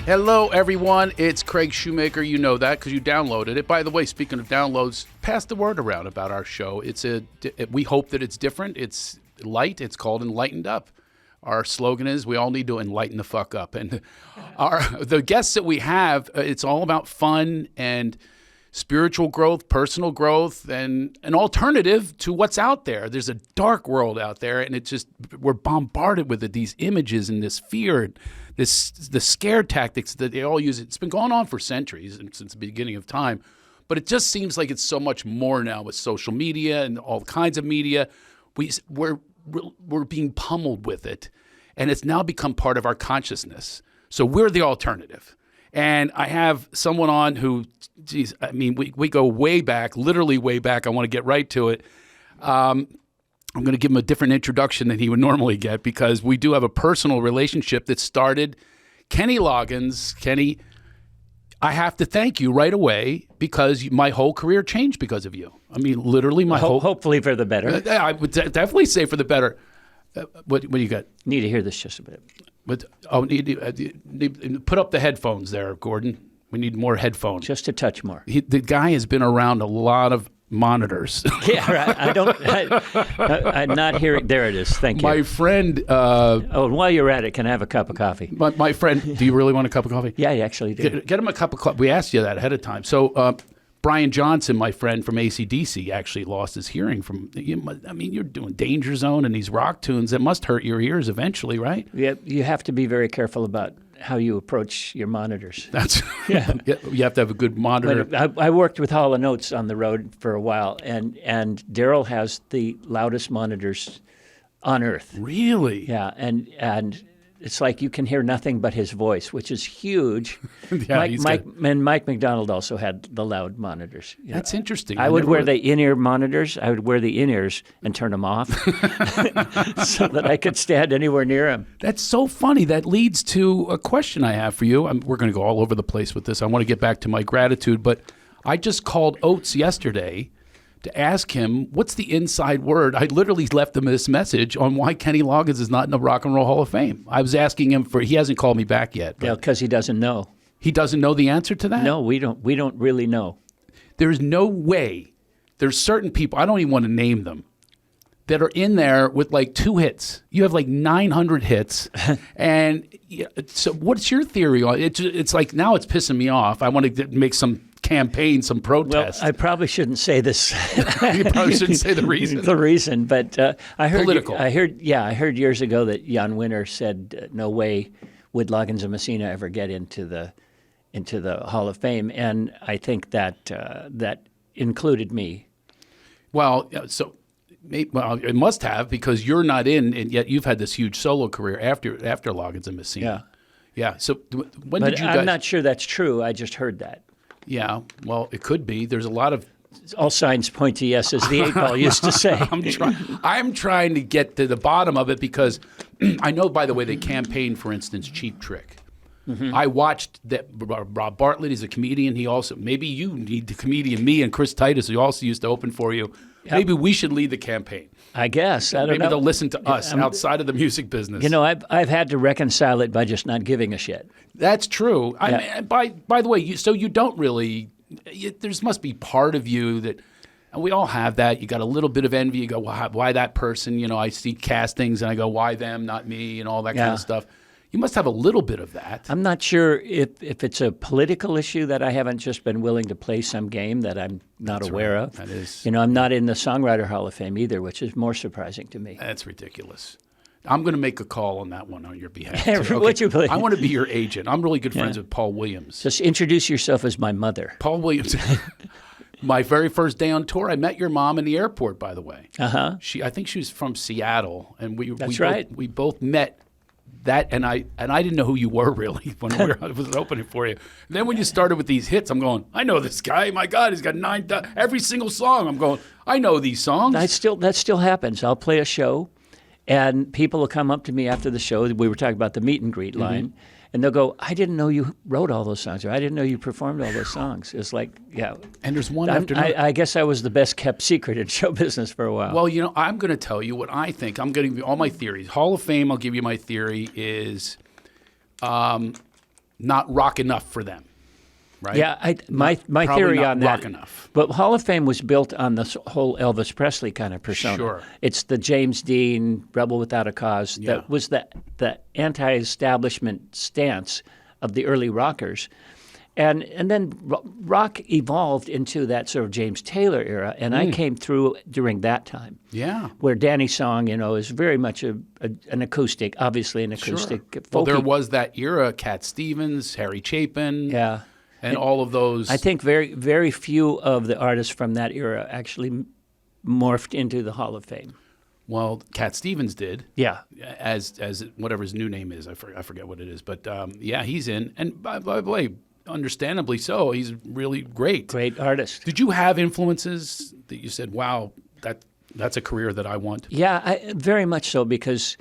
Hello, everyone. It's Craig Shoemaker. You know that because you downloaded it. By the way, speaking of downloads, pass the word around about our show. We hope that it's different. It's light. It's called Enlightened Up. Our slogan is we all need to enlighten the fuck up. And the guests that we have, it's all about fun and spiritual growth, personal growth, and an alternative to what's out there. There's a dark world out there, and we're bombarded with these images and this fear, the scare tactics that they all use. It's been going on for centuries and since the beginning of time, but it just seems like it's so much more now with social media and all kinds of media. We're being pummeled with it, and it's now become part of our consciousness. So we're the alternative. And I have someone on who, geez, I mean, we go way back, literally way back. I want to get right to it. I'm going to give him a different introduction than he would normally get because we do have a personal relationship that started. Kenny Loggins, Kenny, I have to thank you right away because my whole career changed because of you. I mean, literally my whole... Hopefully for the better. I would definitely say for the better. What do you got? Need to hear this just a bit. Put up the headphones there, Gordon. We need more headphones. Just a touch more. The guy has been around a lot of monitors. Yeah, right. I'm not hearing. There it is. Thank you. My friend. And while you're at it, can I have a cup of coffee? My friend. Do you really want a cup of coffee? Yeah, I actually do. Get him a cup of coffee. We asked you that ahead of time. So Brian Johnson, my friend from AC/DC, actually lost his hearing from. I mean, you're doing Danger Zone and these rock tunes that must hurt your ears eventually, right? Yeah, you have to be very careful about how you approach your monitors. That's yeah. You have to have a good monitor. I worked with Hall & Oates on the road for a while, and Daryl has the loudest monitors on earth. Really? Yeah, and it's like you can hear nothing but his voice, which is huge. Yeah, Mike McDonald also had the loud monitors. That's interesting. I would wear the in-ear monitors. I would wear the in-ears and turn them off so that I could stand anywhere near him. That's so funny. That leads to a question I have for you. We're going to go all over the place with this. I want to get back to my gratitude, but I just called Oates yesterday to ask him, what's the inside word? I literally left him this message on why Kenny Loggins is not in the Rock and Roll Hall of Fame. I was asking him he hasn't called me back yet. Yeah, because he doesn't know. He doesn't know the answer to that? No, we don't really know. There's no way. There's certain people, I don't even want to name them, that are in there with like 2 hits. You have like 900 hits. And so what's your theory on it? It's like now it's pissing me off. I want to make some campaign, some protest. Well, I probably shouldn't say this. You probably shouldn't say the reason. The reason, but I heard political. I heard years ago that Jan Winter said no way would Loggins and Messina ever get into the Hall of Fame, and I think that that included me. Well, it must have because you're not in, and yet you've had this huge solo career after Loggins and Messina. Yeah. So when did you guys? I'm not sure that's true. I just heard that. Yeah, well, it could be. There's a lot of... All signs point to yes, as the 8-ball used to say. I'm trying to get to the bottom of it because I know, by the way, they campaigned, for instance, Cheap Trick. Mm-hmm. I watched that. Rob Bartlett is a comedian. He also... Maybe you need the comedian, me and Chris Titus, who also used to open for you. Yep. Maybe we should lead the campaign. I guess. I don't know. Maybe they'll listen to us outside of the music business. You know, I've had to reconcile it by just not giving a shit. That's true. Yeah. By the way, so you don't really. There must be part of you that, and we all have that. You got a little bit of envy. You go, why that person? You know, I see castings and I go, why them, not me, and all that kind of stuff. You must have a little bit of that. I'm not sure if it's a political issue that I haven't just been willing to play some game that I'm not aware of. That is. You know, I'm not in the Songwriter Hall of Fame either, which is more surprising to me. That's ridiculous. I'm going to make a call on that one on your behalf. Okay. Would you please? I want to be your agent. I'm really good friends with Paul Williams. Just introduce yourself as my mother. Paul Williams. My very first day on tour, I met your mom in the airport, by the way. Uh-huh. I think she was from Seattle. And we both met. That and I didn't know who you were really when I was opening for you. And then when you started with these hits, I'm going, I know this guy. My God, he's got 9 every single song. I'm going, I know these songs. That still happens. I'll play a show, and people will come up to me after the show. We were talking about the meet and greet line, and they'll go, I didn't know you wrote all those songs, or I didn't know you performed all those songs. It's like, yeah. And there's one after another. I guess I was the best kept secret in show business for a while. Well, you know, I'm going to tell you what I think. I'm going to give you all my theories. Hall of Fame, I'll give you my theory is not rock enough for them, right? Yeah, my Probably theory not on that. rock enough. But Hall of Fame was built on this whole Elvis Presley kind of persona. Sure. It's the James Dean Rebel Without a Cause Yeah. that was the anti-establishment stance of the early rockers. And then rock evolved into that sort of James Taylor era, and I came through during that time. Yeah. Where Danny's song, is very much an acoustic, obviously an acoustic. Sure. Folky. Well, there was that era, Cat Stevens, Harry Chapin, Yeah. and all of those. I think very, very few of the artists from that era actually morphed into the Hall of Fame. Well, Cat Stevens did. Yeah. As whatever his new name is. I forget what it is. But, yeah, he's in. And by the way, understandably so, he's really great. Great artist. Did you have influences that you said, wow, that's a career that I want? Yeah, very much so, because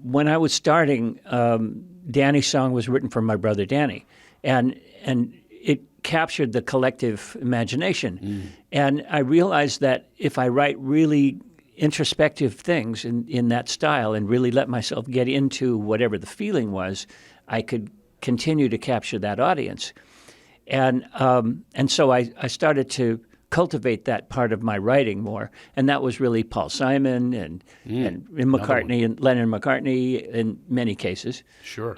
when I was starting, Danny's song was written for my brother Danny, and it captured the collective imagination. And I realized that if I write really introspective things in that style and really let myself get into whatever the feeling was, I could continue to capture that audience. And so I started to cultivate that part of my writing more, and that was really Paul Simon and McCartney and Lennon McCartney in many cases. Sure.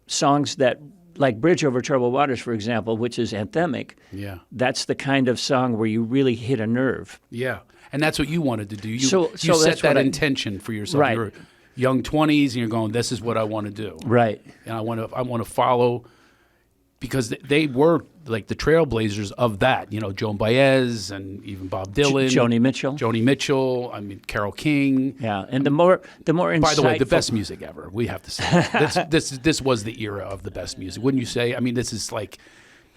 Songs that, like Bridge Over Troubled Waters, for example, which is anthemic. Yeah. That's the kind of song where you really hit a nerve. Yeah. And that's what you wanted to do. You So set that's that what intention for yourself. Right. You're young 20s and you're going, this is what I want to do. Right. And I want to follow, because they were like the trailblazers of that. Joan Baez and even Bob Dylan. Joni Mitchell. Joni Mitchell. I mean, Carole King. Yeah, and the more insightful. By the way, the best music ever. We have to say this was the era of the best music, wouldn't you say? I mean, this is like.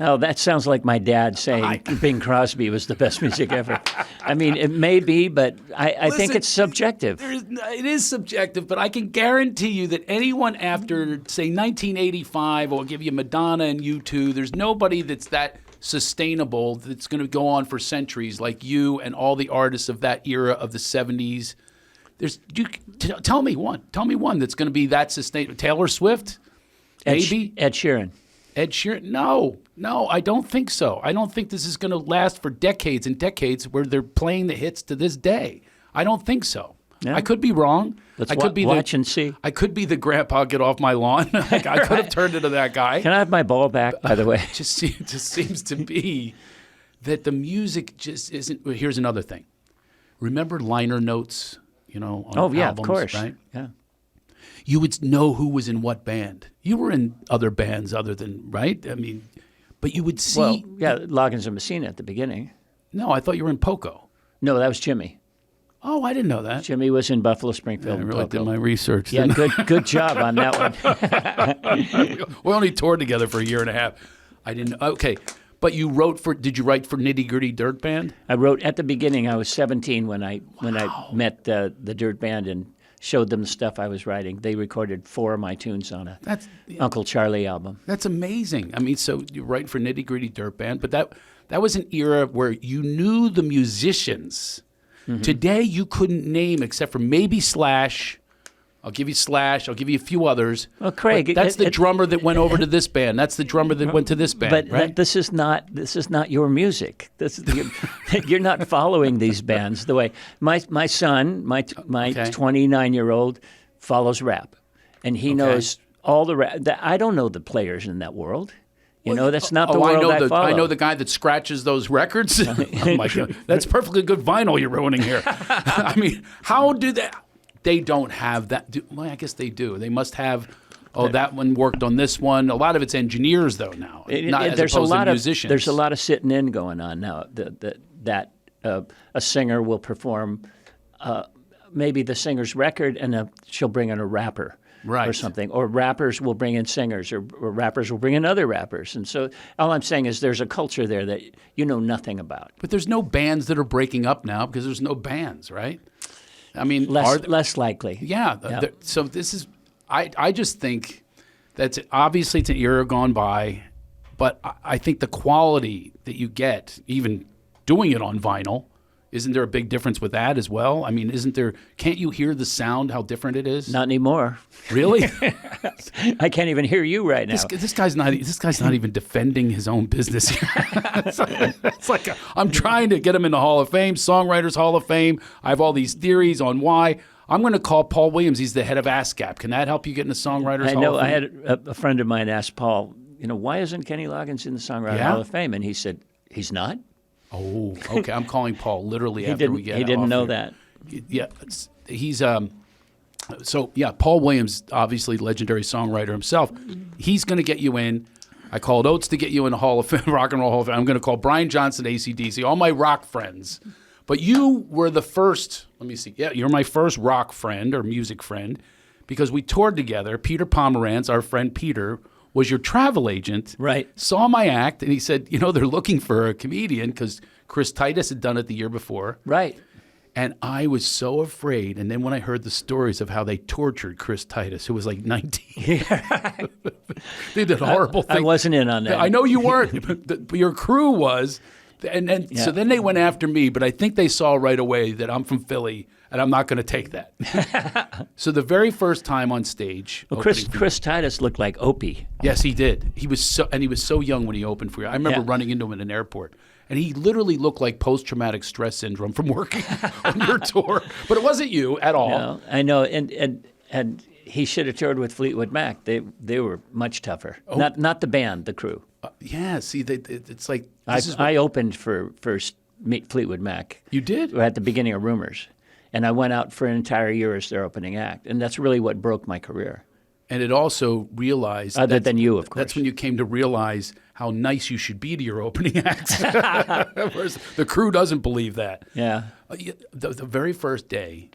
Oh, that sounds like my dad saying Bing Crosby was the best music ever. I mean, it may be, but I think it's subjective. It is subjective, but I can guarantee you that anyone after, say, 1985, I'll give you Madonna and U2, there's nobody that's that sustainable that's going to go on for centuries like you and all the artists of that era of the 70s. Tell me one that's going to be that sustainable. Taylor Swift? Maybe? Ed Sheeran. Ed Sheeran? No, I don't think so. I don't think this is going to last for decades and decades where they're playing the hits to this day. I don't think so. Yeah. I could be wrong. Let's I could be watch and see. I could be the grandpa, get off my lawn. I could have turned into that guy. Can I have my ball back, by the way? It just seems to be that the music just isn't. Here's another thing. Remember liner notes, on albums, of course. right? Yeah. You would know who was in what band. You were in other bands other than, right? I mean, but you would see. Well, yeah, Loggins and Messina at the beginning. No, I thought you were in Poco. No, that was Jimmy. Oh, I didn't know that. Jimmy was in Buffalo Springfield. I and really Poco. did my research. Yeah, good job on that one. We only toured together for a year and a half. I didn't. Okay, but you did you write for Nitty Gritty Dirt Band? I wrote at the beginning. I was 17 when I met the Dirt Band and showed them the stuff I was writing. They recorded 4 of my tunes on a Uncle Charlie album. That's amazing. I mean, so you write for Nitty Gritty Dirt Band, but that was an era where you knew the musicians. Mm-hmm. Today, you couldn't name, except for maybe Slash. I'll give you Slash. I'll give you a few others. Well, Craig, but that's the drummer that went over to this band. That's the drummer that went to this band. But right? this is not your music. You're not following these bands the way my son, my 29-year-old, follows rap, and he knows all the rap. I don't know the players in that world. That's not the world I follow. I know the guy that scratches those records. Oh my God, that's perfectly good vinyl you're ruining here. I mean, how do they? They don't have that. Well, I guess they do. They must have. Oh, that one worked on this one. A lot of it's engineers though now, not as opposed to musicians. There's a lot of sitting in going on now. That a singer will perform maybe the singer's record, and she'll bring in a rapper. Right. Or something, or rappers will bring in singers, or rappers will bring in other rappers, and so all I'm saying is there's a culture there that you know nothing about. But there's no bands that are breaking up now because there's no bands, right? I mean, less likely. Yeah. So this is, I just think that's obviously it's an era gone by, but I think the quality that you get, even doing it on vinyl, Isn't there a big difference with that as well? I mean, can't you hear the sound, how different it is? Not anymore. Really? I can't even hear you right now. This guy's not even defending his own business here. it's like I'm trying to get him in the Hall of Fame, Songwriters Hall of Fame. I have all these theories on why. I'm going to call Paul Williams. He's the head of ASCAP. Can that help you get in the Songwriters Hall of Fame? I had a friend of mine ask Paul, why isn't Kenny Loggins in the Songwriters Hall of Fame? And he said, he's not. Oh, okay. I'm calling Paul literally after we get. He didn't know that. Yeah, he's Paul Williams, obviously legendary songwriter himself. He's going to get you in. I called Oates to get you in the Hall of Fame, Rock and Roll Hall of Fame. I'm going to call Brian Johnson, AC/DC, all my rock friends. But you were the first. Let me see. Yeah, you're my first rock friend or music friend because we toured together. Peter Pomerantz, our friend Peter, was your travel agent, right? Saw my act, and he said, they're looking for a comedian because Chris Titus had done it the year before. Right. And I was so afraid. And then when I heard the stories of how they tortured Chris Titus, who was like 19. They did horrible things. I wasn't in on that. I know you weren't, but your crew was. So then they went after me, but I think they saw right away that I'm from Philly and I'm not going to take that. So the very first time on stage, Chris Titus looked like Opie. Yes, he did. He was so young when he opened for you. I remember running into him in an airport, and he literally looked like post-traumatic stress syndrome from working on your tour. But it wasn't you at all. No, I know, and he should have toured with Fleetwood Mac. They were much tougher. Oh. Not the band, the crew. Yeah, see, it's like I opened for Fleetwood Mac. You did? At the beginning of Rumors, and I went out for an entire year as their opening act, and that's really what broke my career. And it also realized other than you, of course. That's when you came to realize how nice you should be to your opening acts. Whereas the crew doesn't believe that. Yeah. The very first day,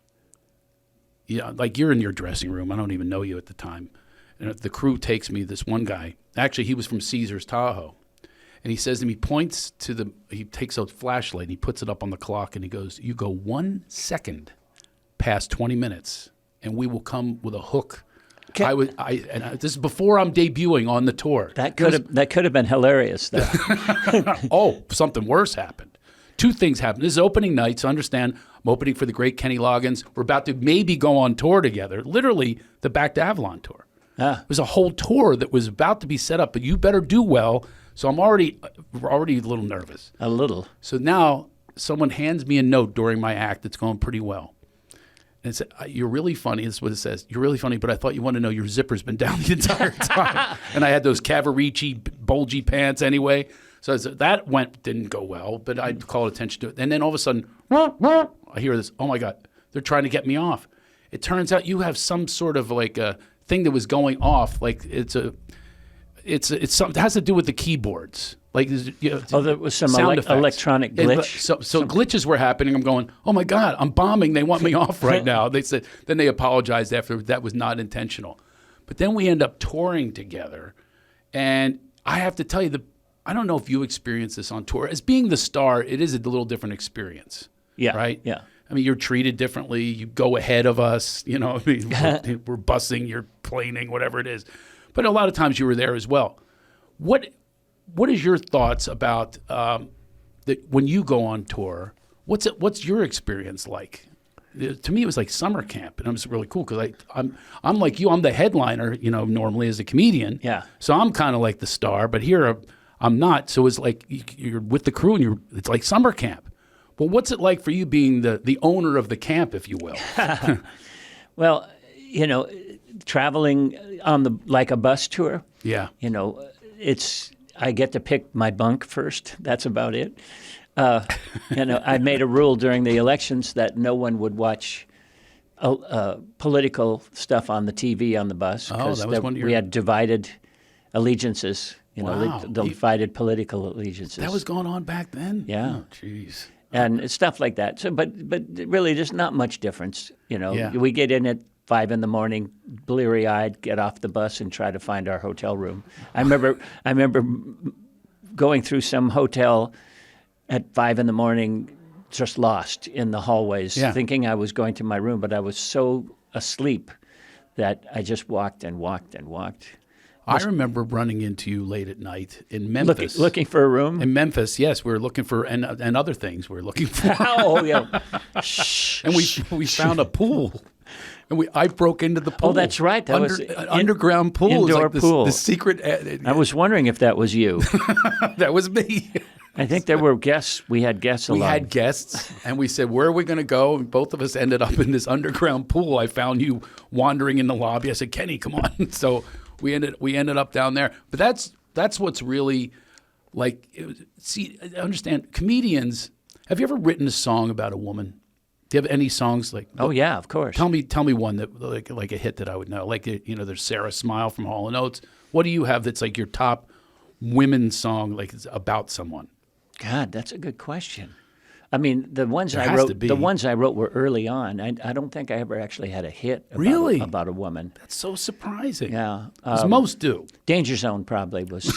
like you're in your dressing room. I don't even know you at the time. And the crew takes me, this one guy. Actually, he was from Caesar's Tahoe. And he says to me, he takes a flashlight and he puts it up on the clock and he goes, you go 1 second past 20 minutes and we will come with a hook. This is before I'm debuting on the tour. That could have been hilarious, though. Oh, something worse happened. Two things happened. This is opening night, so understand I'm opening for the great Kenny Loggins. We're about to maybe go on tour together, literally the Back to Avalon tour. Ah. It was a whole tour that was about to be set up, but you better do well. So we're already a little nervous. A little. So now someone hands me a note during my act that's going pretty well. And it said, you're really funny. This is what it says. You're really funny, but I thought you wanted to know your zipper's been down the entire time. And I had those Cavarici bulgy pants anyway. So that didn't go well, but I called attention to it. And then all of a sudden, I hear this, oh my God, they're trying to get me off. It turns out you have some sort of like a thing that was going off. Like it has to do with the keyboards. Like there was some electronic glitch. So glitches were happening. I'm going, oh my God, I'm bombing. They want me off right now. They said, then they apologized after that was not intentional. But then we end up touring together, and I have to tell you, I don't know if you experienced this on tour. As being the star, it is a little different experience. Yeah. Right. Yeah. I mean, you're treated differently. You go ahead of us. I mean, we're busing, you're planing, whatever it is. But a lot of times you were there as well. What is your thoughts about that when you go on tour? What's your experience like? To me, it was like summer camp, and it was really cool because I'm like you. I'm the headliner, normally as a comedian. Yeah. So I'm kind of like the star, but here I'm not. So it's like you're with the crew, and it's like summer camp. Well, what's it like for you being the owner of the camp, if you will? Well, traveling on like a bus tour. Yeah. I get to pick my bunk first. That's about it. I made a rule during the elections that no one would watch political stuff on the TV on the bus because we had divided allegiances. Wow. Divided political allegiances. That was going on back then. Yeah. Oh, jeez. And stuff like that. So, but really, there's not much difference. Yeah. We get in at 5 a.m, bleary-eyed, get off the bus and try to find our hotel room. I remember going through some hotel at 5 a.m, just lost in the hallways, thinking I was going to my room, but I was so asleep that I just walked and walked and walked. I remember running into you late at night in Memphis. Looking for a room? In Memphis, yes. We were looking for, and other things we were looking for. Oh, yeah. And we found a pool. And I broke into the pool. Oh, that's right. That was an underground pool. Indoor It was like pool. The secret. I was wondering if that was you. That was me. I think there were guests. We had guests along. We had guests, and we said, where are we going to go? And both of us ended up in this underground pool. I found you wandering in the lobby. I said, Kenny, come on. So we ended up down there. But that's what's really like. See, I understand comedians. Have you ever written a song about a woman? Do you have any songs like? Oh yeah, of course. Tell me one that like a hit that I would know. Like there's Sarah Smile from Hall & Oates. What do you have that's like your top women song, like it's about someone? God, that's a good question. I mean, the ones There I has wrote, to be. the ones I wrote were early on. I don't think I ever actually had a hit about a woman. That's so surprising. Yeah, 'Cause most do. Danger Zone probably was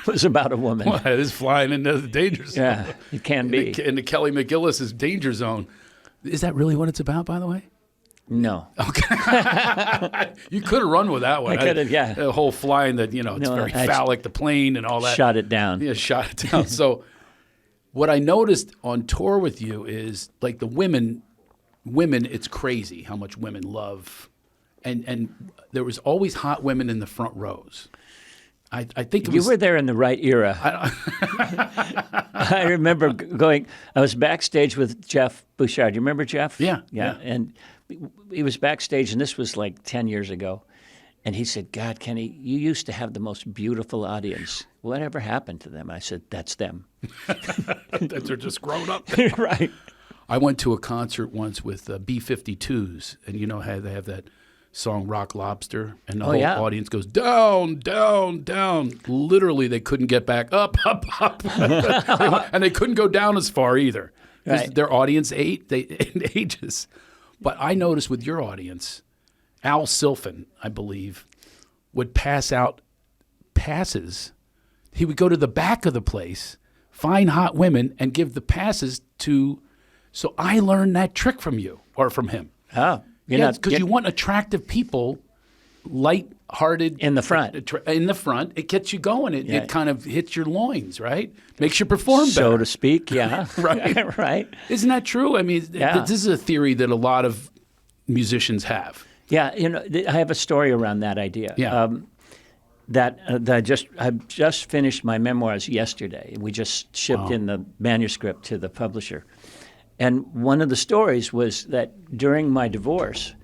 was about a woman. Well, it is flying into the danger zone. Yeah, it can be. In the Kelly McGillis's Danger Zone. Is that really what it's about, by the way? No. Okay. You could have run with that one. I could have, yeah. The whole flying that, it's No, very I phallic, the plane and all that. Shot it down. Yeah, shot it down. So what I noticed on tour with you is like the women, it's crazy how much women love. And there was always hot women in the front rows. I think it was, You were there in the right era. I remember going. I was backstage with Jeff Bouchard. You remember Jeff? Yeah. And he was backstage, and this was like 10 years ago. And he said, God, Kenny, you used to have the most beautiful audience. Whatever happened to them? I said, that's them. They're just grown up. Right. I went to a concert once with B-52s, and you know how they have that song Rock Lobster, and the whole audience goes down, down, down. Literally, they couldn't get back up, up, up. And they couldn't go down as far either. Right. Their audience ages. But I noticed with your audience, Al Silfen, I believe, would pass out passes. He would go to the back of the place, find hot women, and give the passes to. So I learned that trick from you or from him. Oh, Because you want attractive people, light-hearted. In the front. In the front. It gets you going. It kind of hits your loins, right? Makes you perform better. So to speak, yeah. Right. Right. Isn't that true? I mean, this is a theory that a lot of musicians have. Yeah, I have a story around that idea. Yeah. I just finished my memoirs yesterday. We just shipped in the manuscript to the publisher. And one of the stories was that during my divorce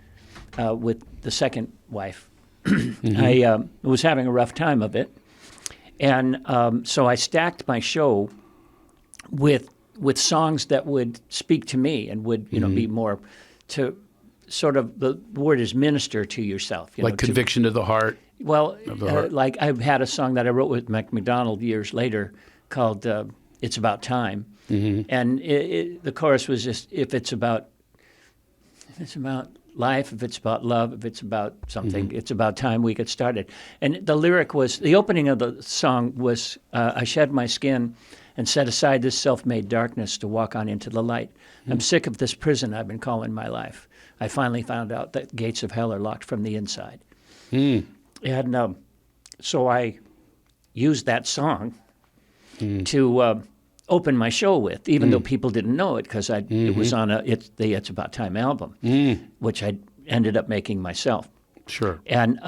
with the second wife, I was having a rough time of it. And so I stacked my show with songs that would speak to me and would be more to sort of, the word is minister to yourself. Like conviction to the heart. Well, like I had a song that I wrote with Mac McDonald years later called It's About Time. And the chorus was just, if it's about life, if it's about love, if it's about something, it's about time we get started. And the lyric was, the opening of the song was, I shed my skin and set aside this self-made darkness to walk on into the light. I'm sick of this prison I've been calling my life. I finally found out that the gates of hell are locked from the inside. And so I used that song to open my show with, even though people didn't know it, because it was on the It's About Time album, which I ended up making myself. Sure. And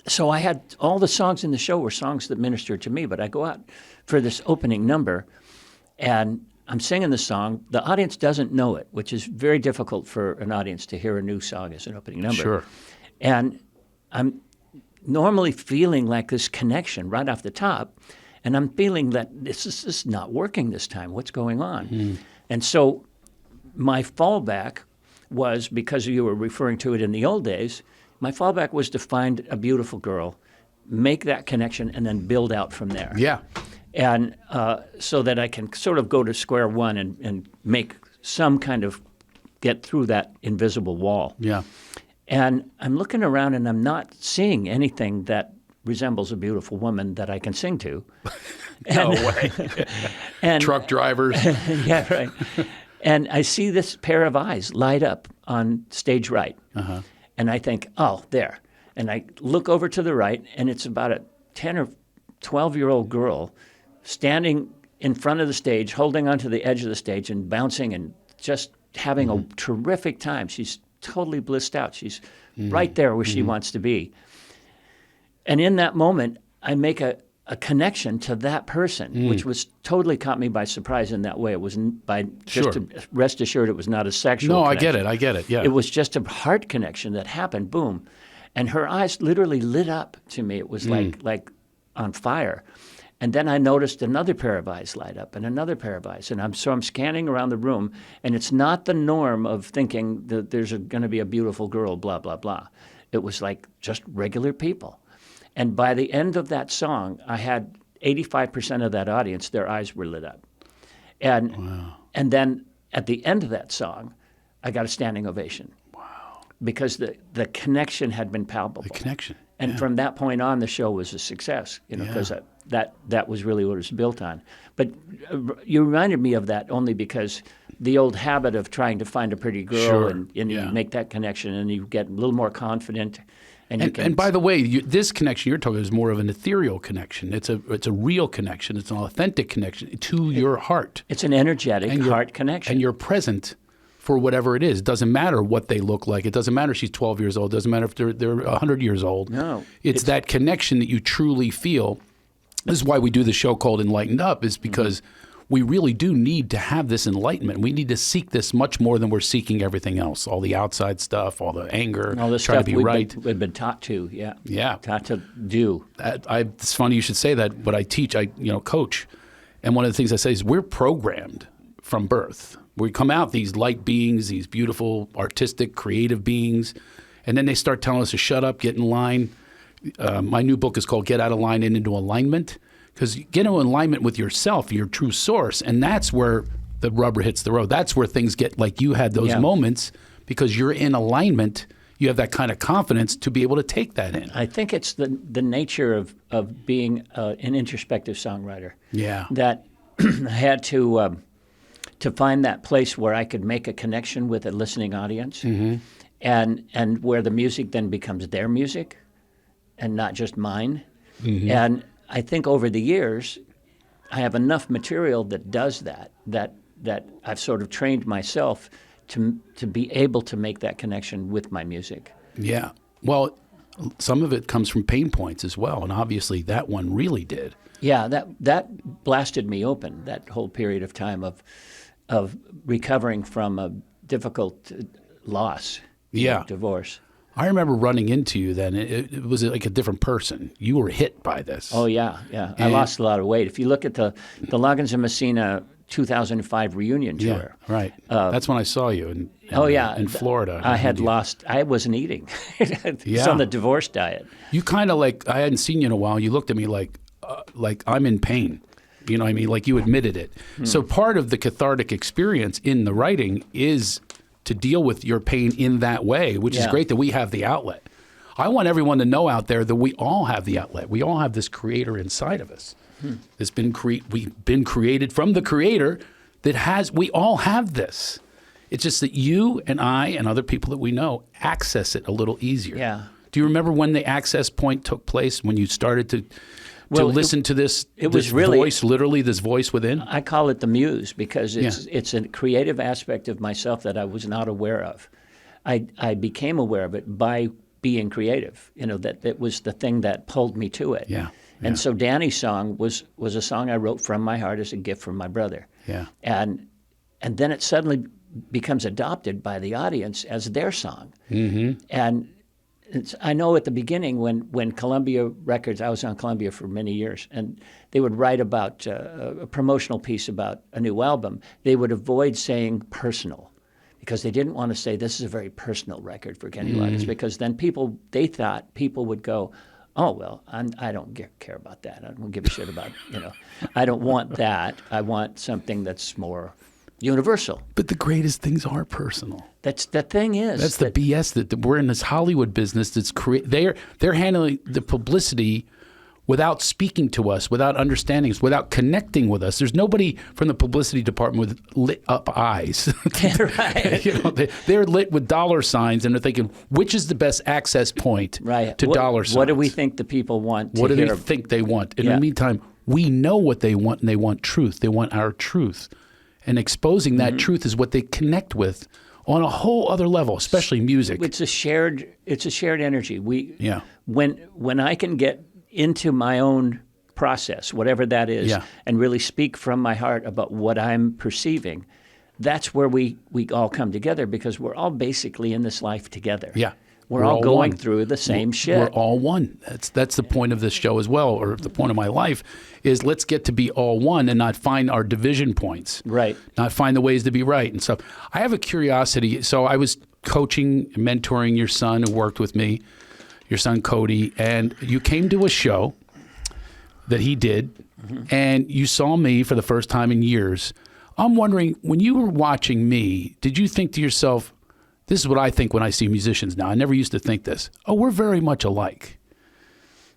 so I had all the songs in the show were songs that ministered to me, but I go out for this opening number, and I'm singing the song. The audience doesn't know it, which is very difficult for an audience to hear a new song as an opening number. Sure. And I'm normally feeling like this connection right off the top, and I'm feeling that this is not working this time. What's going on? And so my fallback was, because you were referring to it in the old days, my fallback was to find a beautiful girl, make that connection, and then build out from there. Yeah. And so that I can sort of go to square one and make some kind of get through that invisible wall. Yeah. And I'm looking around and I'm not seeing anything that resembles a beautiful woman that I can sing to. No way. And Truck drivers. yeah, right. And I see this pair of eyes light up on stage right. And I think, oh, there. And I look over to the right, and it's about a 10 or 12-year-old girl standing in front of the stage, holding onto the edge of the stage and bouncing and just having a terrific time. She's totally blissed out. She's right there where she wants to be. And in that moment, I make a connection to that person, which was totally caught me by surprise in that way. It was just to rest assured it was not a sexual connection. I get it, yeah. It was just a heart connection that happened, boom. And her eyes literally lit up to me. It was like on fire. And then I noticed another pair of eyes light up and another pair of eyes. And I'm scanning around the room, and it's not the norm of thinking that there's going to be a beautiful girl, blah, blah, blah. It was like just regular people. And by the end of that song, I had 85% of that audience, their eyes were lit up. And then at the end of that song, I got a standing ovation. Wow. Because the connection had been palpable. The connection. And from that point on, the show was a success, because that was really what it was built on. But you reminded me of that only because the old habit of trying to find a pretty girl and you make that connection, and you get a little more confident. And by the way, this connection you're talking about is more of an ethereal connection. It's a real connection. It's an authentic connection to your heart. It's an energetic heart connection. And you're present for whatever it is. It doesn't matter what they look like. It doesn't matter if she's 12 years old. It doesn't matter if they're 100 years old. No. It's that connection that you truly feel. This is why we do the show called Enlightened Up, is because we really do need to have this enlightenment. We need to seek this much more than we're seeking everything else, all the outside stuff, all the anger, all the trying stuff to be right. We've been taught to, taught to do. It's funny you should say that, but I teach, I coach, and one of the things I say is we're programmed from birth. We come out these light beings, these beautiful, artistic, creative beings, and then they start telling us to shut up, get in line. My new book is called Get Out of Line and Into Alignment. Because you get into alignment with yourself, your true source, and that's where the rubber hits the road. That's where things get like you had those moments because you're in alignment. You have that kind of confidence to be able to take that in. I think it's the nature of being an introspective songwriter. Yeah. That I had to find that place where I could make a connection with a listening audience, and where the music then becomes their music and not just mine. And I think over the years, I have enough material that does that I've sort of trained myself to be able to make that connection with my music. Yeah. Well, some of it comes from pain points as well, and obviously that one really did. Yeah, that blasted me open, that whole period of time of recovering from a difficult loss, divorce. I remember running into you then. It was like a different person. You were hit by this. Oh, yeah. I lost a lot of weight. If you look at the Loggins and Messina 2005 reunion tour. Yeah, right. That's when I saw you in Florida. I wasn't eating. It's on the divorce diet. You kind of like, I hadn't seen you in a while. You looked at me like I'm in pain. You know what I mean? Like you admitted it. So part of the cathartic experience in the writing is to deal with your pain in that way, which is great that we have the outlet. I want everyone to know out there that we all have the outlet. We all have this creator inside of us. We've been created from the creator we all have this. It's just that you and I and other people that we know access it a little easier. Yeah. Do you remember when the access point took place, when you started to listen to this voice, literally this voice within? I call it the muse because it's a creative aspect of myself that I was not aware of. I became aware of it by being creative. That was the thing that pulled me to it. Yeah. And so Danny's song was a song I wrote from my heart as a gift from my brother. Yeah. And then it suddenly becomes adopted by the audience as their song. And I know at the beginning when Columbia Records, I was on Columbia for many years, and they would write about a promotional piece about a new album. They would avoid saying personal because they didn't want to say this is a very personal record for Kenny Loggins, because then they thought people would go, oh, well, I don't care about that. I don't give a shit about, I don't want that. I want something that's more universal. But the greatest things are personal. That's the thing is. That's the BS that we're in this Hollywood business. They're handling the publicity without speaking to us, without understanding us, without connecting with us. There's nobody from the publicity department with lit up eyes. Right. They're lit with dollar signs, and they're thinking, which is the best access point to dollar signs? What do we think the people want to What do hear? they think they want? In the meantime, we know what they want, and they want truth. They want our truth. And exposing that truth is what they connect with on a whole other level, especially music. It's a shared energy. Yeah. When I can get into my own process, whatever that is, and really speak from my heart about what I'm perceiving, that's where we all come together, because we're all basically in this life together. Yeah. We're all going one. through the same shit. We're all one. That's the point of this show as well, or the point of my life, is let's get to be all one and not find our division points. Right. Not find the ways to be right and stuff. I have a curiosity. So I was coaching, mentoring your son who worked with me, your son Cody, and you came to a show that he did, and you saw me for the first time in years. I'm wondering, when you were watching me, did you think to yourself, this is what I think when I see musicians now. I never used to think this. Oh, we're very much alike.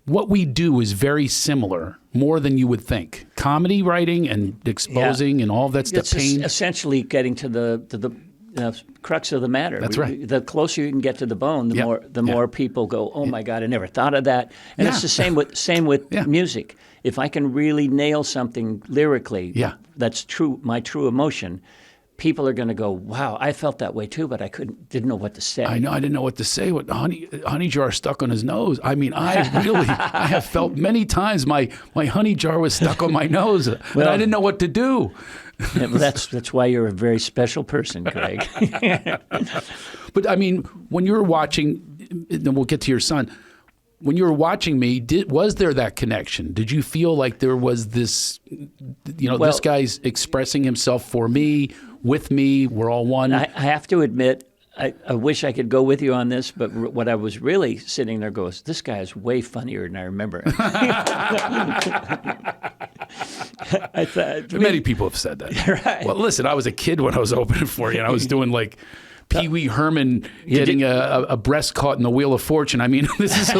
What we do is very similar, more than you would think. Comedy writing and exposing and all that's the pain. Essentially getting to the crux of the matter. That's right. The closer you can get to the bone, the more people go, oh my God, I never thought of that. And it's the same with music. If I can really nail something lyrically, that's true, my true emotion, people are going to go, wow, I felt that way too, but I didn't know what to say. I know, I didn't know what to say. What honey jar stuck on his nose. I mean, I have felt many times my honey jar was stuck on my nose, and I didn't know what to do. Well, that's why you're a very special person, Craig. But I mean, when you were watching, then we'll get to your son. When you were watching me, was there that connection? Did you feel like there was this, this guy's expressing himself for me, with me, we're all one? I have to admit, I wish I could go with you on this, but what I was really sitting there goes, this guy is way funnier than I remember. I thought, many people have said that. Right. Well, listen, I was a kid when I was opening for you, and I was doing like Pee Wee Herman getting a breast caught in the Wheel of Fortune. I mean, this is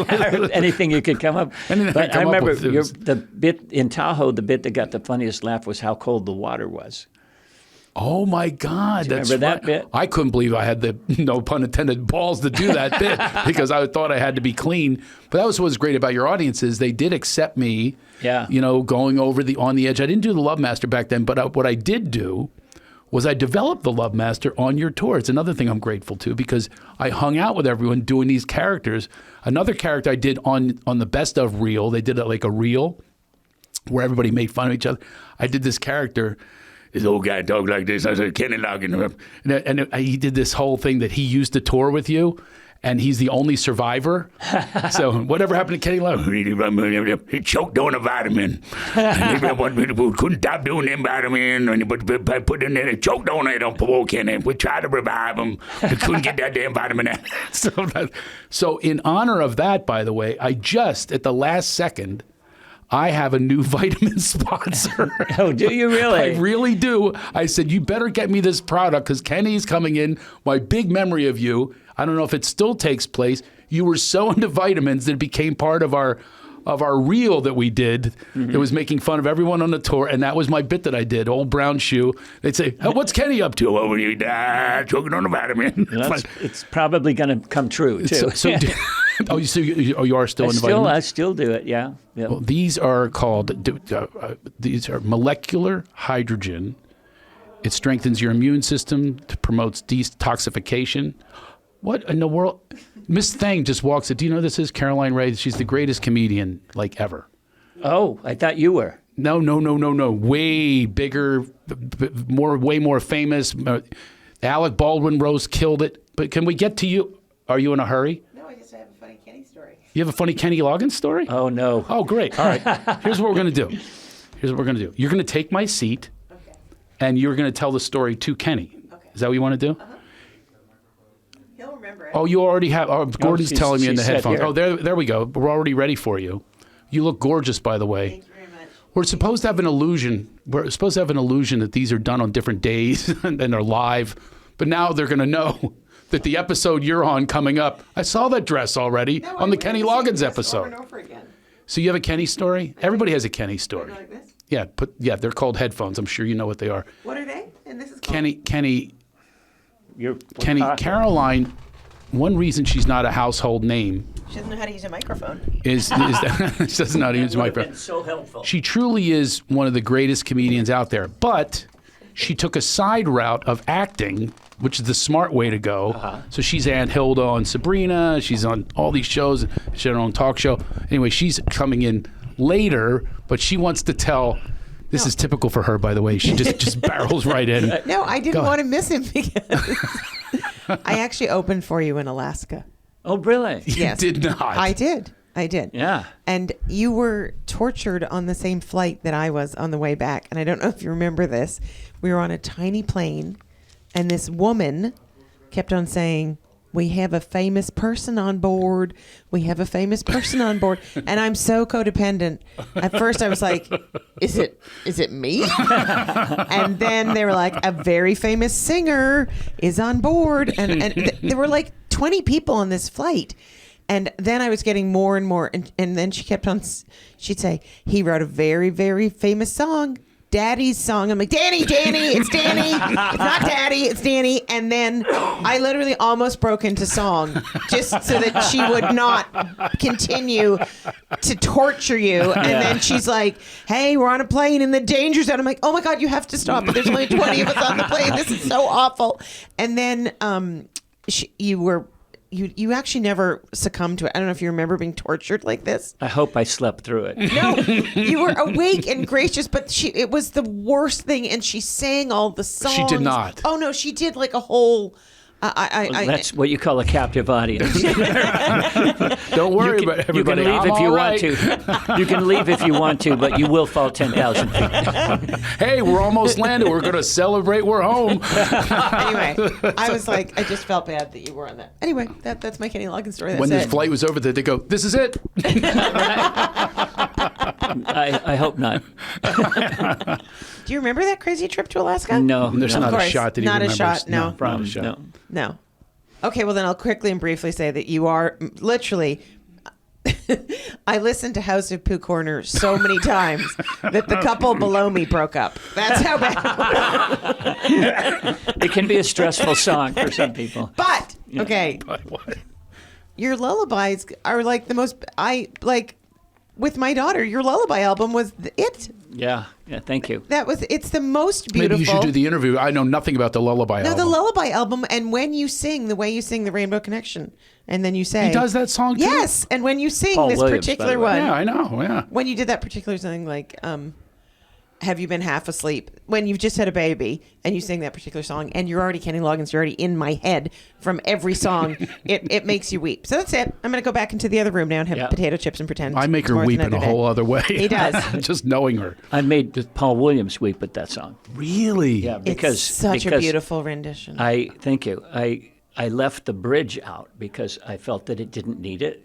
anything you could come up. But I remember the bit in Tahoe. The bit that got the funniest laugh was how cold the water was. Oh my God, that's remember right. that bit? I couldn't believe I had the, no pun intended, balls to do that bit because I thought I had to be clean. But that was what's great about your audience is they did accept me. Yeah. Going over on the edge. I didn't do the Love Master back then, but what I did do was I developed the Love Master on your tour. It's another thing I'm grateful to because I hung out with everyone doing these characters. Another character I did on the Best of reel, they did it like a reel where everybody made fun of each other. I did this character, this old guy talked like this. I said, Kenny Loggins. And he did this whole thing that he used to tour with you. And he's the only survivor. So whatever happened to Kenny Loggins? He choked on a vitamin. He couldn't stop doing them vitamins. But put in there, he choked on it on poor Kenny. We tried to revive him. We couldn't get that damn vitamin out. So in honor of that, by the way, I just, at the last second, I have a new vitamin sponsor. Oh, do you really? I really do. I said, you better get me this product because Kenny's coming in. My big memory of you, I don't know if it still takes place. You were so into vitamins that it became part of our reel that we did. Mm-hmm. It was making fun of everyone on the tour, and that was my bit that I did, Old Brown Shoe. They'd say, hey, what's Kenny up to? Oh, he died choking on a vitamin. It's probably going to come true, too. You are still in vitamins? I still do it, yeah. Yep. Well, these are called, these are molecular hydrogen. It strengthens your immune system, promotes detoxification. What in the world? Miss Thang just walks in. Do you know who this is? Caroline Ray. She's the greatest comedian like ever. Oh, I thought you were. No. Way bigger, way more famous. Alec Baldwin Rose killed it. But can we get to you? Are you in a hurry? No, I just have a funny Kenny story. You have a funny Kenny Loggins story? Oh, no. Oh, great. All right. Here's what we're going to do. You're going to take my seat, and you're going to tell the story to Kenny. Okay. Is that what you want to do? Uh-huh. He'll remember it. Oh, you already have. Oh, Gordon's telling me in the headphones. Here. Oh, there we go. We're already ready for you. You look gorgeous, by the way. Thank you very much. We're supposed to have an illusion. We're supposed to have an illusion that these are done on different days and they're live. But now they're going to know that the episode you're on coming up. I saw that dress already on the Kenny Loggins episode. Over and over again. So you have a Kenny story? Everybody has a Kenny story. Like this? Yeah, they're called headphones. I'm sure you know what they are. What are they? And this is Kenny, You're Caroline, one reason she's not a household name She doesn't know how to use a microphone. is that she doesn't know how to use a microphone. So helpful. She truly is one of the greatest comedians out there, but she took a side route of acting, which is the smart way to go. So she's Aunt Hilda on Sabrina. She's on all these shows. She had her own talk show. Anyway, she's coming in later, but she wants to tell. This is typical for her, by the way. She just barrels right in. No, I didn't want to miss him because I actually opened for you in Alaska. Oh, really? Yes. You did not. I did. Yeah. And you were tortured on the same flight that I was on the way back. And I don't know if you remember this. We were on a tiny plane, and this woman kept on saying, "We have a famous person on board. We have a famous person on board." And I'm so codependent. At first I was like, is it me? And then they were like, "A very famous singer is on board." And there were like 20 people on this flight. And then I was getting more and more. And then she kept on, she'd say, "He wrote a very, very famous song. Daddy's song." I'm like, Danny, it's Danny. It's not Daddy, it's Danny. And then I literally almost broke into song just so that she would not continue to torture you. And then she's like, "Hey, we're on a plane in the danger zone." I'm like, "Oh my God, you have to stop. There's only 20 of us on the plane. This is so awful." And then you actually never succumbed to it. I don't know if you remember being tortured like this. I hope I slept through it. No, you were awake and gracious, but it was the worst thing. And she sang all the songs. She did not. Oh no, she did like a whole. That's what you call a captive audience. Don't worry about everybody. You can leave I'm if you all want right. to. You can leave if you want to, but you will fall 10,000 feet. Hey, we're almost landed. We're going to celebrate. We're home. Anyway, I was like, I just felt bad that you were on that. Anyway, that's my Kenny Loggins story. That's When the it. flight was over, they go, "This is it." I hope not. Do you remember that crazy trip to Alaska? No. There's Of not a course, shot that he not a remembers. shot, no. Not a shot. No. Okay, well then I'll quickly and briefly say that you are literally. I listened to House of Pooh Corner so many times that the couple below me broke up. That's how bad. It can be a stressful song for some people. But okay, But what? your lullabies are like the most. With my daughter, your lullaby album was it. Yeah, thank you. It's the most beautiful. Maybe you should do the interview. I know nothing about the lullaby No, album. the lullaby album, and when you sing, the way you sing the Rainbow Connection, and then you say He does that song too? Yes, and when you sing Paul this Williams, by the particular way. one, Yeah, I know. Yeah. when you did that particular song, like "Have You Been Half Asleep?" When you've just had a baby and you sing that particular song, and you're already Kenny Loggins, you're already in my head from every song. it makes you weep. So that's it. I'm going to go back into the other room now and have potato chips and pretend. I make it's her more weep than in a another whole day. other way. He does. Just knowing her. I made Paul Williams weep with that song. Really? Yeah, It's because such a because beautiful rendition. Thank you. I left the bridge out because I felt that it didn't need it,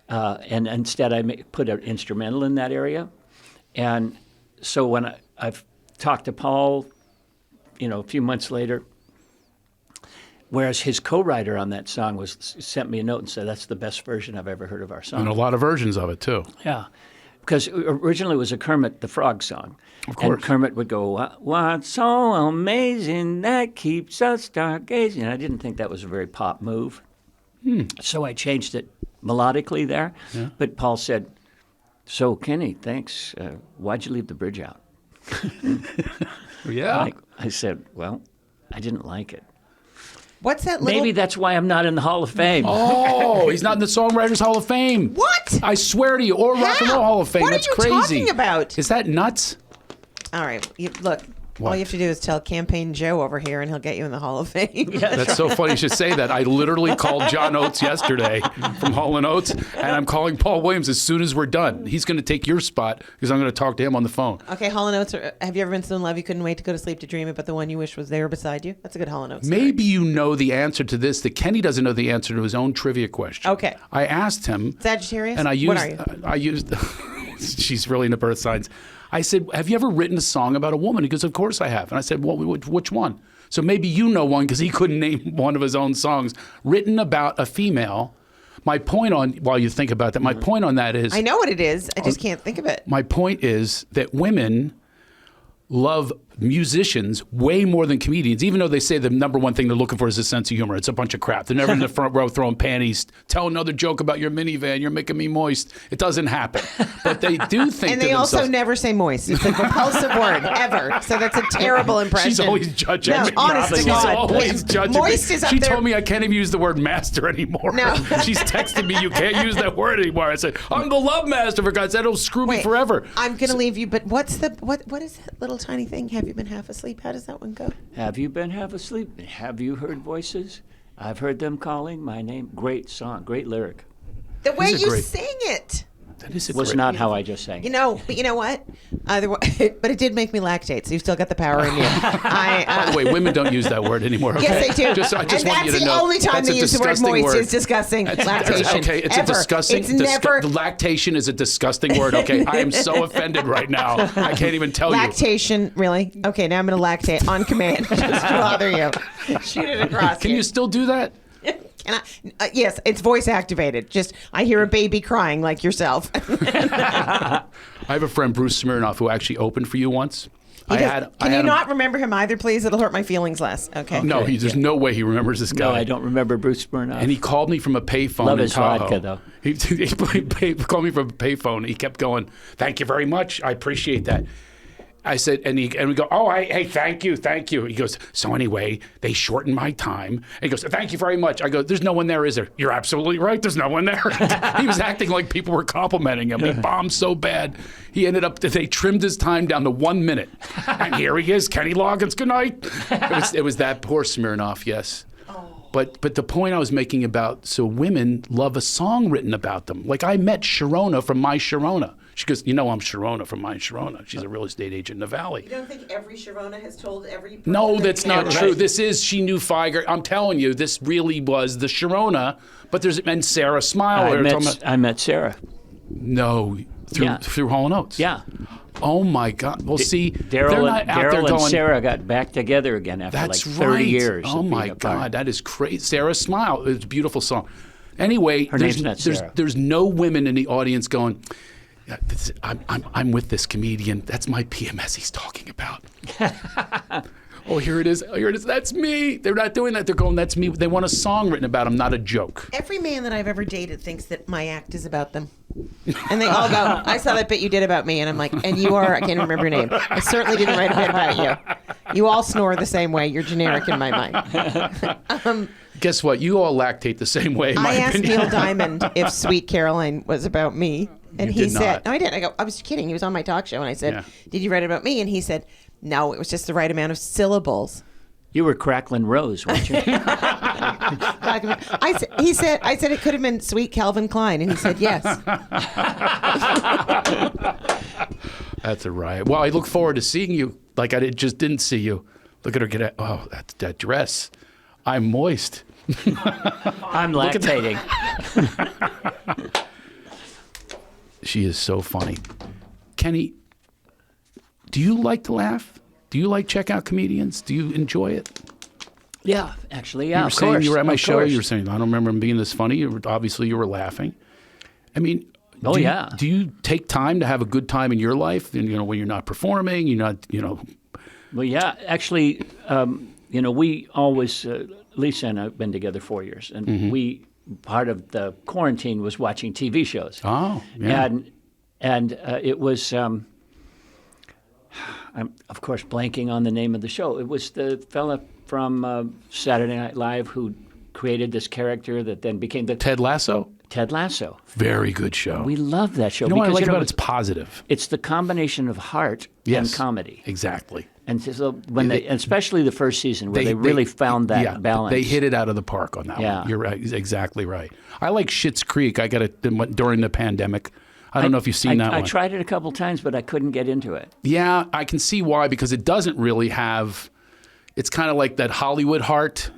and instead I put an instrumental in that area, and so when I've talked to Paul, a few months later, whereas his co-writer on that song sent me a note and said that's the best version I've ever heard of our song. And a lot of versions of it too. Yeah, because originally it was a Kermit the Frog song. Of course. And Kermit would go, "What's so amazing that keeps us stargazing?" And I didn't think that was a very pop move. So I changed it melodically there. Yeah. But Paul said, "So, Kenny, thanks. Why'd you leave the bridge out?" Yeah. I said, "Well, I didn't like it. What's that little? Maybe that's why I'm not in the Hall of Fame." Oh, he's not in the Songwriters Hall of Fame. What? I swear to you, or Rock and How? Roll Hall of Fame. What are That's you crazy. talking about? Is that nuts? All right, look. All What? you have to do is tell Campaign Joe over here, and he'll get you in the Hall of Fame. That's so funny you should say that. I literally called John Oates yesterday from Hall & Oates, and I'm calling Paul Williams as soon as we're done. He's going to take your spot because I'm going to talk to him on the phone. Okay, Hall & Oates. Have you ever been so in love you couldn't wait to go to sleep to dream about the one you wish was there beside you? That's a good Hall & Oates story. Maybe you know the answer to this, that Kenny doesn't know the answer to his own trivia question. Okay. I asked him. Sagittarius? And I used, What are you? I used, she's really into birth signs. I said, "Have you ever written a song about a woman?" He goes, "Of course I have." And I said, "Well, which one?" So maybe you know one because he couldn't name one of his own songs written about a female My point on, while you think about that, my point on that is, I know what it is. I just can't think of it. my point is that women love musicians way more than comedians, even though they say the number one thing they're looking for is a sense of humor. It's a bunch of crap. They're never in the front row throwing panties. Tell another joke about your minivan. You're making me moist. It doesn't happen. But they do think And to they also themselves, never say moist. It's a repulsive word, ever. So that's a terrible impression. she's always judging No, me. honest to She's God. always judging Moist me. is up She there. told me I can't even use the word master anymore. No. She's texting me, you can't use that word anymore. I said, I'm the love master, for God's sake. That'll screw me Wait, forever. I'm going to leave you, but what is that little tiny thing? Have you been half asleep? How does that one go? Have you been half asleep? Have you heard voices? I've heard them calling my name. Great song, great lyric. The way These are you great. sing it. That is a Was great- not how I just sang. You know, but you know what? But it did make me lactate, so you've still got the power in you. By the way, women don't use that word anymore. Okay? Yes, they do. I just and want you that's to the know. only time that's they a use the word disgusting moist word. is discussing. Lactation. Okay, it's Ever. a disgusting. It's never The lactation is a disgusting word. Okay, I am so offended right now. I can't even tell you. lactation. Really? Okay, now I'm going to lactate on command just to bother you. Shoot it across. Can you still do that? Can I? Yes, it's voice activated. Just I hear a baby crying like yourself. I have a friend, Bruce Smirnoff, who actually opened for you once. Can you not remember him either, please? It'll hurt my feelings less. Okay. No, there's no way he remembers this guy. No, I don't remember Bruce Smirnoff. And he called me from a payphone Love in his Tahoe. vodka, though. He called me from a payphone. He kept going, "Thank you very much. I appreciate that." I said, and we go, "Oh, hey, thank you." He goes, "So anyway, they shortened my time." And he goes, "Thank you very much." I go, "There's no one there, is there?" "You're absolutely right. There's no one there." He was acting like people were complimenting him. He bombed so bad. They trimmed his time down to 1 minute. And here he is, Kenny Loggins. Good night. It was that poor Smirnoff. Yes. But the point I was making about, so women love a song written about them. Like I met Sharona from My Sharona. She goes, "You know, I'm Sharona from My Sharona." She's a real estate agent in the Valley. You don't think every Sharona has told every No, that's not true. This is She Knew Feiger. I'm telling you, this really was the Sharona. But and Sarah Smile. I met Sarah. No, through Hall & Oates. Yeah. Oh my God. Well, see, they're Daryl not out there and going, Sarah got back together again after That's like 30 right. years. Oh of my being apart. God, that is crazy. Sarah Smile. It's a beautiful song. Anyway, Her name's not Sarah. there's no women in the audience going, "Yeah, I'm with this comedian. That's my PMS he's talking about." Oh, here it is. Oh, here it is. That's me. They're not doing that. They're going, "That's me." They want a song written about them, not a joke. Every man that I've ever dated thinks that my act is about them. And they all go, "I saw that bit you did about me." And I'm like, "And you are," I can't remember your name. I certainly didn't write a bit about you. You all snore the same way. You're generic in my mind. Guess what? You all lactate the same way, in my I asked opinion. Neil Diamond if Sweet Caroline was about me. And You he did said, not. "No, I did." I go, "I was kidding." He was on my talk show. And I said, Yeah. "Did you write it about me?" And he said, "No, it was just the right amount of syllables." You were Cracklin' Rose, weren't you? I said it could have been Sweet Calvin Klein. And he said, "Yes." That's a riot. Well, I look forward to seeing you. Like I just didn't see you. Look at her get at. Oh, that dress. I'm moist. I'm lactating. She is so funny. Kenny, do you like to laugh? Do you like check out comedians? Do you enjoy it? Yeah, actually, yeah. You were of saying course, you were at my of show. course. You were saying, "I don't remember him being this funny." Obviously, you were laughing. I mean, Oh, yeah. Do you take time to have a good time in your life? And when you're not performing, you're not. Well, yeah, actually, we always, Lisa and I have been together 4 years, and Mm-hmm. part of the quarantine was watching TV shows. Oh, yeah. And it was, I'm of course blanking on the name of the show. It was the fella from Saturday Night Live who created this character that then became Ted Lasso. Ted Lasso. Very good show. We love that show. You know what I because, like about it? It's positive. it's the combination of heart Yes. and comedy. Exactly. And so when especially the first season where they really found that balance. They hit it out of the park on that Yeah. one. You're right, exactly right. I like Schitt's Creek. I got it during the pandemic. I don't know if you've seen that one. I tried it a couple times, but I couldn't get into it. Yeah, I can see why, because it doesn't really have. It's kind of like that Hollywood heart,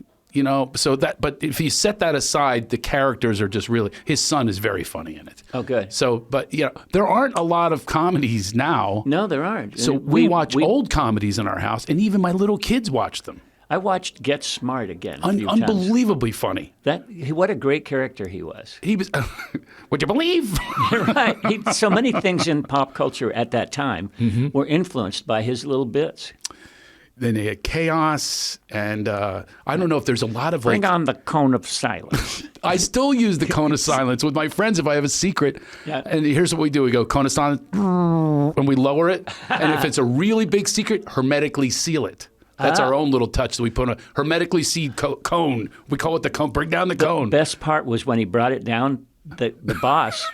So but if you set that aside, the characters are just really. His son is very funny in it. Oh, good. So, but there aren't a lot of comedies now. No, there aren't. So we watch old comedies in our house, and even my little kids watch them. I watched Get Smart again a few times. Unbelievably funny. What a great character he was. He was. Would you believe? Right. So many things in pop culture at that time were influenced by his little bits. Then they had Chaos, and I don't know if there's a lot of Bring on the cone of silence. I still use the cone of silence with my friends if I have a secret. Yeah. And here's what we do: we go cone of silence, and we lower it. And if it's a really big secret, hermetically seal it. That's our own little touch that we put on a hermetically sealed cone. We call it the cone. Bring down the cone. The best part was when he brought it down. The boss,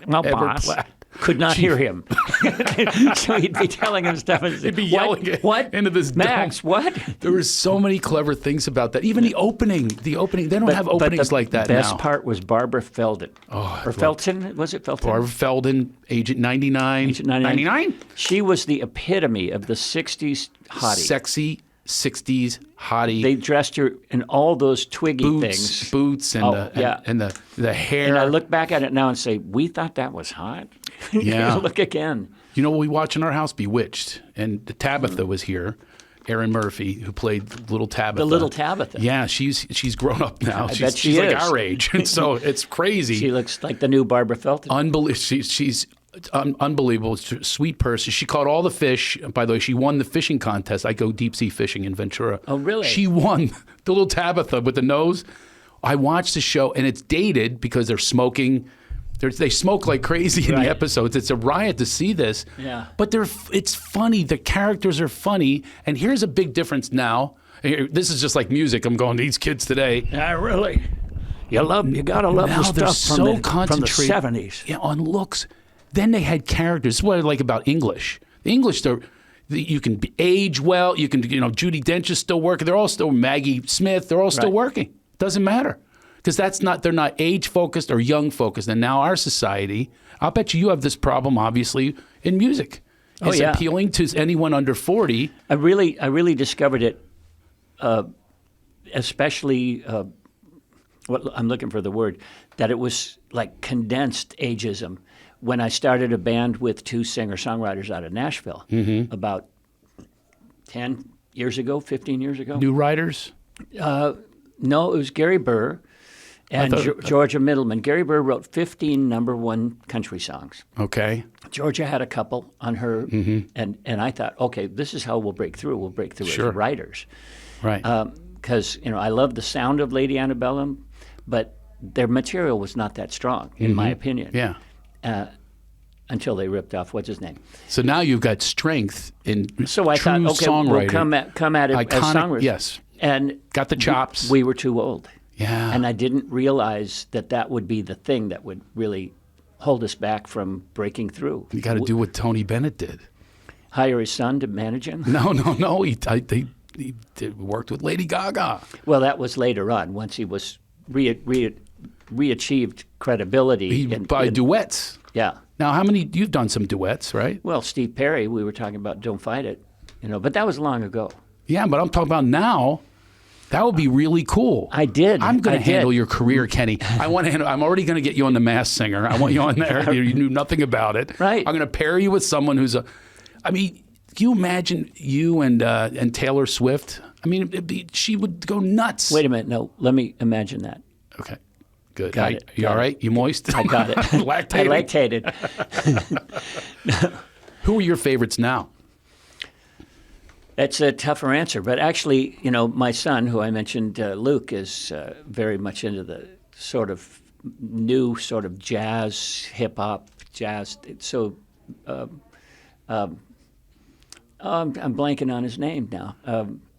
boss, Platt. could not hear him. So he'd be telling him stuff. And He'd be yelling what? into this Max, dome. what? There were so many clever things about that. Even the opening. They don't have openings like that now. The best part was Barbara Feldon. Or Felton, was it Felton? Barbara Feldon, Agent 99. Agent 99? She was the epitome of the 60s hottie. Sexy 60s hottie. They dressed her in all those twiggy things. Boots and the hair. And I look back at it now and say, we thought that was hot. Yeah. Look again. You know what we watch in our house? Bewitched. And Tabitha was here. Erin Murphy, who played little Tabitha. The little Tabitha. Yeah, she's grown up now. I she's bet she she's like is. our age. And so it's crazy. She looks like the new Barbara Felton. Unbelievable. She's unbelievable. Sweet person. She caught all the fish. By the way, she won the fishing contest. I go deep sea fishing in Ventura. Oh, really? She won. The little Tabitha with the nose. I watched the show, and it's dated because they're smoking. They smoke like crazy in the episodes. It's a riot to see this. Yeah. But it's funny. The characters are funny. And here's a big difference now. This is just like music. I'm going, these kids today. Yeah, really. You gotta love Now the they're stuff so from the concentrated 70s. Yeah, on looks. Then they had characters. This is what I like about English. The English, you can age well. You can, Judi Dench is still working. They're all still Maggie Smith. They're all still working. Doesn't matter. Because they're not age focused or young focused. And now our society, I'll bet you have this problem, obviously, in music. It's appealing to anyone under 40. I really discovered it, especially. I'm looking for the word, that it was like condensed ageism. When I started a band with two singer-songwriters out of Nashville about 10 years ago, 15 years ago. New writers? No, it was Gary Burr and Georgia Middleman. Gary Burr wrote 15 #1 country songs. Okay. Georgia had a couple on her, and I thought, okay, this is how we'll break through. We'll break through as writers. Right. Because, I love the sound of Lady Antebellum, but their material was not that strong, in my opinion. Yeah. Until they ripped off, what's his name? So now you've got strength in So I true thought, okay, songwriting. we'll come at it Iconic, as songwriters. yes. And got the chops. We were too old. Yeah. And I didn't realize that would be the thing that would really hold us back from breaking through. You got to do what Tony Bennett did. Hire his son to manage him? No. He worked with Lady Gaga. Well, that was later on, once he was reachieved credibility. By duets. Yeah. Now, you've done some duets, right? Well, Steve Perry, we were talking about Don't Fight It, but that was long ago. Yeah, but I'm talking about now. That would be really cool. I did. I'm going to handle your career, Kenny. I'm already going to get you on The Masked Singer. I want you on there. You knew nothing about it. Right. I'm going to pair you with someone who's can you imagine you and Taylor Swift? She would go nuts. Wait a minute. No, let me imagine that. Okay. Good. Got it. You all right? You moist? I got it. Lactating? I lactated. Who are your favorites now? It's a tougher answer, but actually, my son, who I mentioned, Luke, is very much into the sort of new sort of jazz, hip hop, jazz. So, I'm blanking on his name now.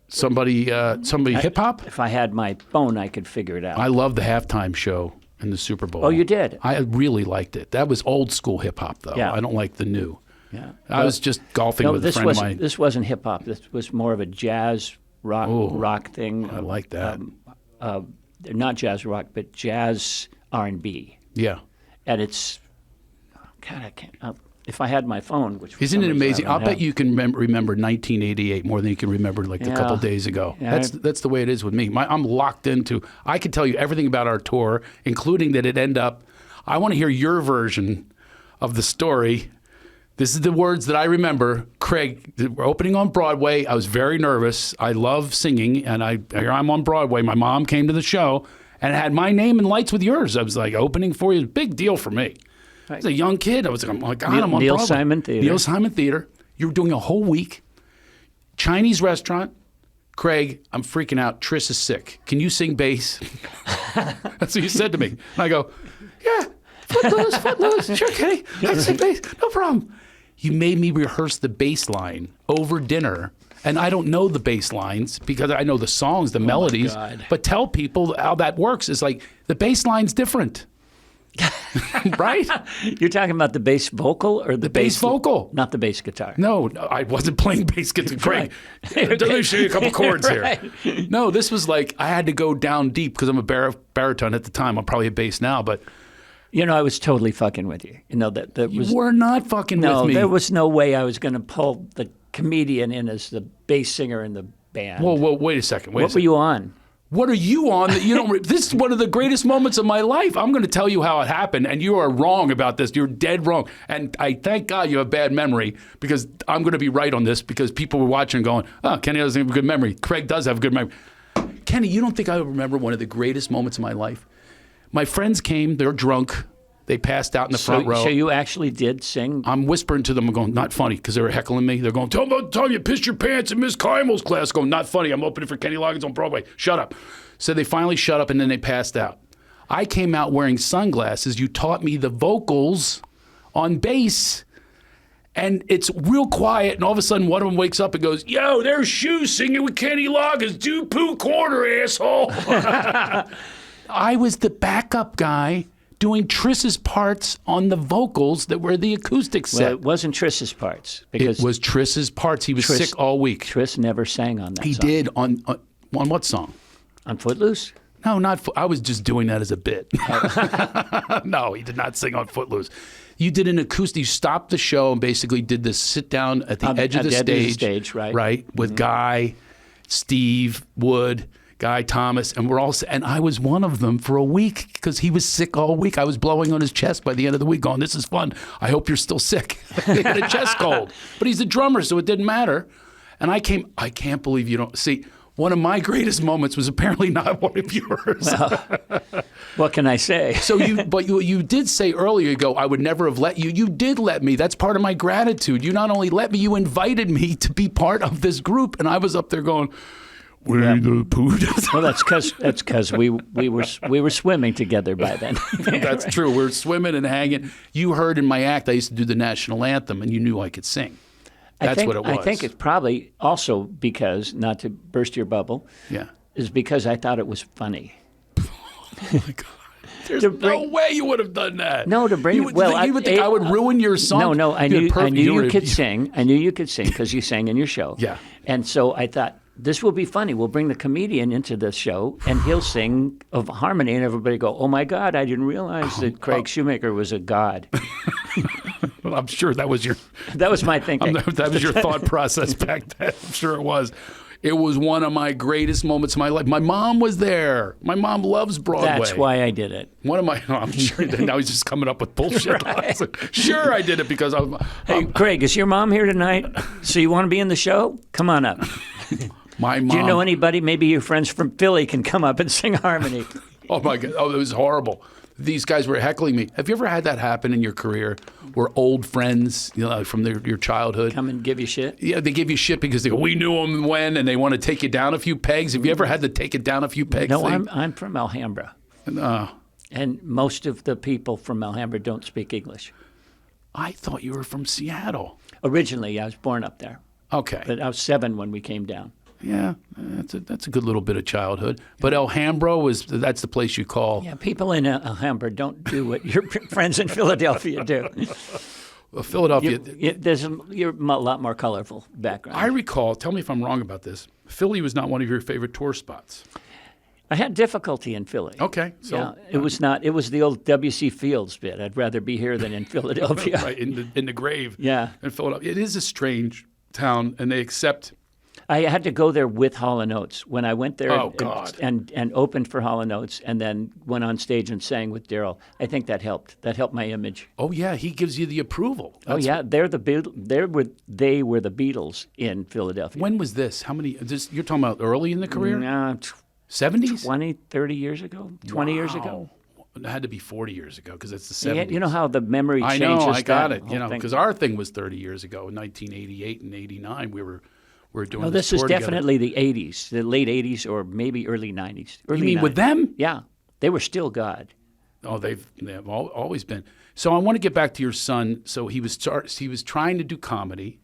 Somebody hip hop? If I had my phone, I could figure it out. I love the halftime show in the Super Bowl. Oh, you did? I really liked it. That was old school hip hop, though. Yeah. I don't like the new. Yeah. I was just golfing with a friend of mine. This wasn't hip hop. This was more of a jazz rock thing. I like that. Not jazz rock, but jazz R&B. Yeah. And it's, God, I can't. If I had my phone, which isn't it amazing? I'll bet you can remember 1988 more than you can remember a couple days ago. Yeah. That's the way it is with me. I'm locked into. I can tell you everything about our tour, including that it ended up. I want to hear your version of the story This is the words that I remember. Craig, we're opening on Broadway. I was very nervous. I love singing, and here I'm on Broadway. My mom came to the show and it had my name in lights with yours. I was like, opening for you. Big deal for me. I was a young kid. I was like, oh my God, I'm on Neil Broadway. Simon Theater. Neil Simon Theater. You were doing a whole week. Chinese restaurant. Craig, I'm freaking out. Trish is sick. Can you sing bass? That's what you said to me. And I go, yeah, footloose. Sure, Kenny. I can sing bass. No problem. You made me rehearse the bass line over dinner. And I don't know the bass lines because I know the songs, the melodies. But tell people how that works. It's like the bass line's different. Right? You're talking about the bass vocal or the bass vocal, not the bass guitar. No, I wasn't playing bass guitar. Craig, let me show you a couple chords here. No, this was like I had to go down deep because I'm a baritone at the time. I'm probably a bass now, but you know, I was totally fucking with you. You know that was. You were not fucking with me. No, there was no way I was going to pull the comedian in as the bass singer in the band. Whoa, wait a second. What were you on? What are you on that you don't? This is one of the greatest moments of my life. I'm going to tell you how it happened, and you are wrong about this. You're dead wrong. And I thank God you have bad memory because I'm going to be right on this because people were watching and going, oh, Kenny doesn't have a good memory. Craig does have a good memory. Kenny, you don't think I remember one of the greatest moments of my life? My friends came. They're drunk. They passed out in the front row. So you actually did sing? I'm whispering to them. I'm going, not funny, because they were heckling me. They're going, tell them about the time you pissed your pants in Miss Kimel's class. Going, not funny. I'm opening for Kenny Loggins on Broadway. Shut up. So they finally shut up, and then they passed out. I came out wearing sunglasses. You taught me the vocals on bass, and it's real quiet, and all of a sudden one of them wakes up and goes, yo, there's Shoe singing with Kenny Loggins. Do poo corner, asshole. I was the backup guy doing Triss's parts on the vocals that were the acoustic set. Well, it wasn't Triss's parts. Because it was Triss's parts. He was sick all week. Triss never sang on that song. He did on what song? On Footloose? No, not I was just doing that as a bit. No, he did not sing on Footloose. You did an acoustic. You stopped the show and basically did this sit down at the edge of the stage. Right. Right, with Guy, Steve, Wood, Guy Thomas, and and I was one of them for a week because he was sick all week. I was blowing on his chest by the end of the week going, this is fun. I hope you're still sick. He had a chest cold. But he's a drummer, so it didn't matter. And I can't believe you don't see. One of my greatest moments was apparently not one of yours. Well, what can I say? So you did say earlier ago, I would never have let you. You did let me. That's part of my gratitude. You not only let me, you invited me to be part of this group. And I was up there going, Winnie the Pooh. Well, that's because we were swimming together by then. That's true. We were swimming and hanging. You heard in my act I used to do the national anthem, and you knew I could sing. That's what it was. I think it's probably also because, not to burst your bubble, is because I thought it was funny. Oh my God. There's no way you would have done that. No, to bring you would think I would ruin your song. No, I knew you could sing. I knew you could sing because you sang in your show. Yeah. And so I thought, this will be funny. We'll bring the comedian into the show, and he'll sing of harmony, and everybody go, oh, my God, I didn't realize that Craig Shoemaker was a god. Well, I'm sure that was my thinking. That was your thought process back then. I'm sure it was. It was one of my greatest moments of my life. My mom was there. My mom loves Broadway. That's why I did it. I'm sure now he's just coming up with bullshit. Right. Sure, I did it because Hey, Craig, is your mom here tonight? So you want to be in the show? Come on up. My mom. Do you know anybody? Maybe your friends from Philly can come up and sing harmony. Oh, my God. Oh, it was horrible. These guys were heckling me. Have you ever had that happen in your career where old friends, from your childhood, come and give you shit? Yeah, they give you shit because they go, we knew them when, and they want to take you down a few pegs. Have you ever had to take it down a few pegs? No, I'm from Alhambra. And most of the people from Alhambra don't speak English. I thought you were from Seattle. Originally, I was born up there. Okay. But I was 7 when we came down. Yeah, that's a good little bit of childhood. But Alhambra that's the place you call. Yeah, people in Alhambra don't do what your friends in Philadelphia do. Well, Philadelphia. You're a lot more colorful background. I recall. Tell me if I'm wrong about this. Philly was not one of your favorite tour spots. I had difficulty in Philly. Okay, so yeah, it was not. It was the old W.C. Fields bit. I'd rather be here than in Philadelphia. Right in the grave. Yeah, in Philadelphia, it is a strange town, and they accept I had to go there with Hall & Oates. When I went there Oh, God. and opened for Hall & Oates and then went on stage and sang with Daryl, I think that helped. That helped my image. Oh yeah, he gives you the approval. Oh yeah, they were the Beatles in Philadelphia. When was this? How many? You're talking about early in the career? 70s? 20, 30 years ago, 20 years ago. It had to be 40 years ago because it's the 70s. Yeah, you know how the memory I changes. know, I got that it. whole thing. Because our thing was 30 years ago, in 1988 and 89. We were doing. No, this is definitely the 80s, the late 80s or maybe early 90s. Early You mean 90s. with them? Yeah, they were still God. Oh, they've always been. So I want to get back to your son. So he was trying to do comedy,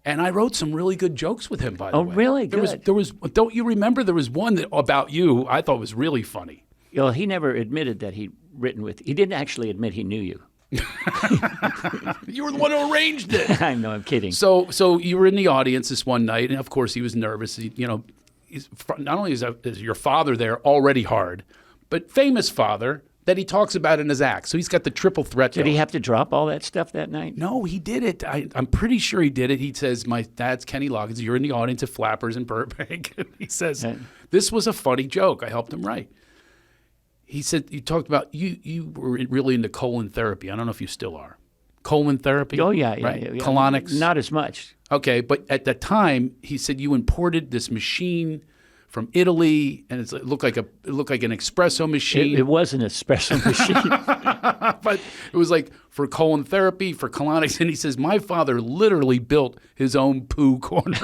and I wrote some really good jokes with him. By the way, Oh, really? There was. Don't you remember? There was one about you. I thought was really funny. Well, he never admitted that he'd written with. He didn't actually admit he knew you. You were the one who arranged it. I know, I'm kidding. So you were in the audience this one night, and of course he was nervous. Not only is your father there already hard, but famous father that he talks about in his act. So he's got the triple threat. Did he have to drop all that stuff that night? No, he did it. I'm pretty sure he did it. He says, my dad's Kenny Loggins. You're in the audience at Flappers in Burbank. He says, this was a funny joke. I helped him write. He said, you talked about, you were really into colon therapy. I don't know if you still are. Colon therapy? Oh, yeah. Right? Yeah. Colonics? Not as much. Okay, but at the time, he said you imported this machine from Italy, and it looked like an espresso machine. It was an espresso machine. But it was like for colon therapy, for colonics. And he says, my father literally built his own poo corner.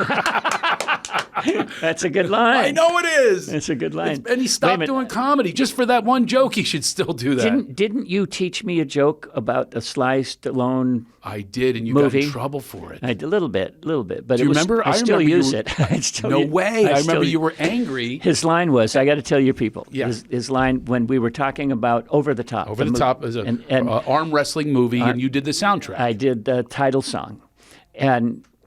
That's a good line. I know it is. That's a good line. And he stopped doing comedy. Just for that one joke, he should still do that. Didn't you teach me a joke about a Sly Stallone I did, and you movie? got in trouble for it. I did a little bit. But Do you remember? I still remember use it. No way. I remember you were angry. His line was, I got to tell your people. Yeah. His line when we were talking about Over the Top. Over the Top is an arm wrestling movie, and you did the soundtrack. I did the title song.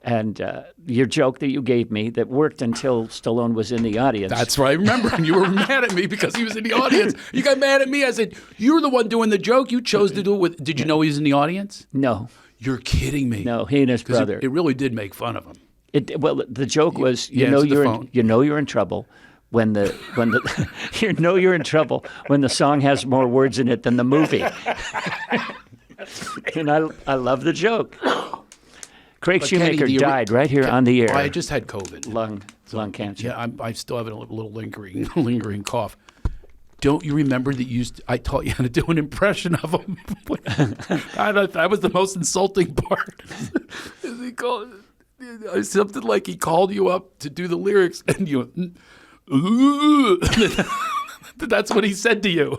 And your joke that you gave me that worked until Stallone was in the audience. That's what I remember. And you were mad at me because he was in the audience. You got mad at me. I said, you're the one doing the joke. You chose to do it with. Did you know he was in the audience? No. You're kidding me. No, he and his brother. It really did make fun of him. The joke was, you know you're in trouble when the you're in trouble when the song has more words in it than the movie. And I love the joke. Craig Shoemaker died right here on the air. I just had COVID. Lung cancer. Yeah, I still have a little lingering cough. Don't you remember that I taught you how to do an impression of him? That was the most insulting part. He called something like he called you up to do the lyrics, and you. That's what he said to you.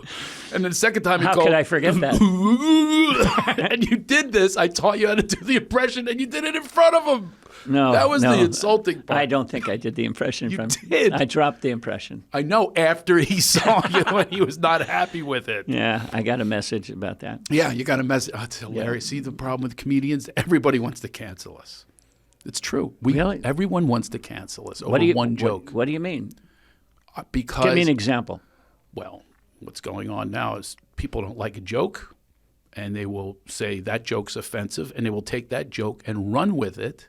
And then the second time he called. How could I forget that? And you did this. I taught you how to do the impression, and you did it in front of him. No, that was the insulting part. I don't think I did the impression You from. did. I dropped the impression. I know after he saw you and he was not happy with it. Yeah, I got a message about that. Yeah, you got a message. Oh, it's hilarious. See, the problem with comedians, everybody wants to cancel us. It's true. Really? Everyone wants to cancel us over one joke. What do you mean? Because Give me an example. Well, what's going on now is people don't like a joke, and they will say that joke's offensive, and they will take that joke and run with it,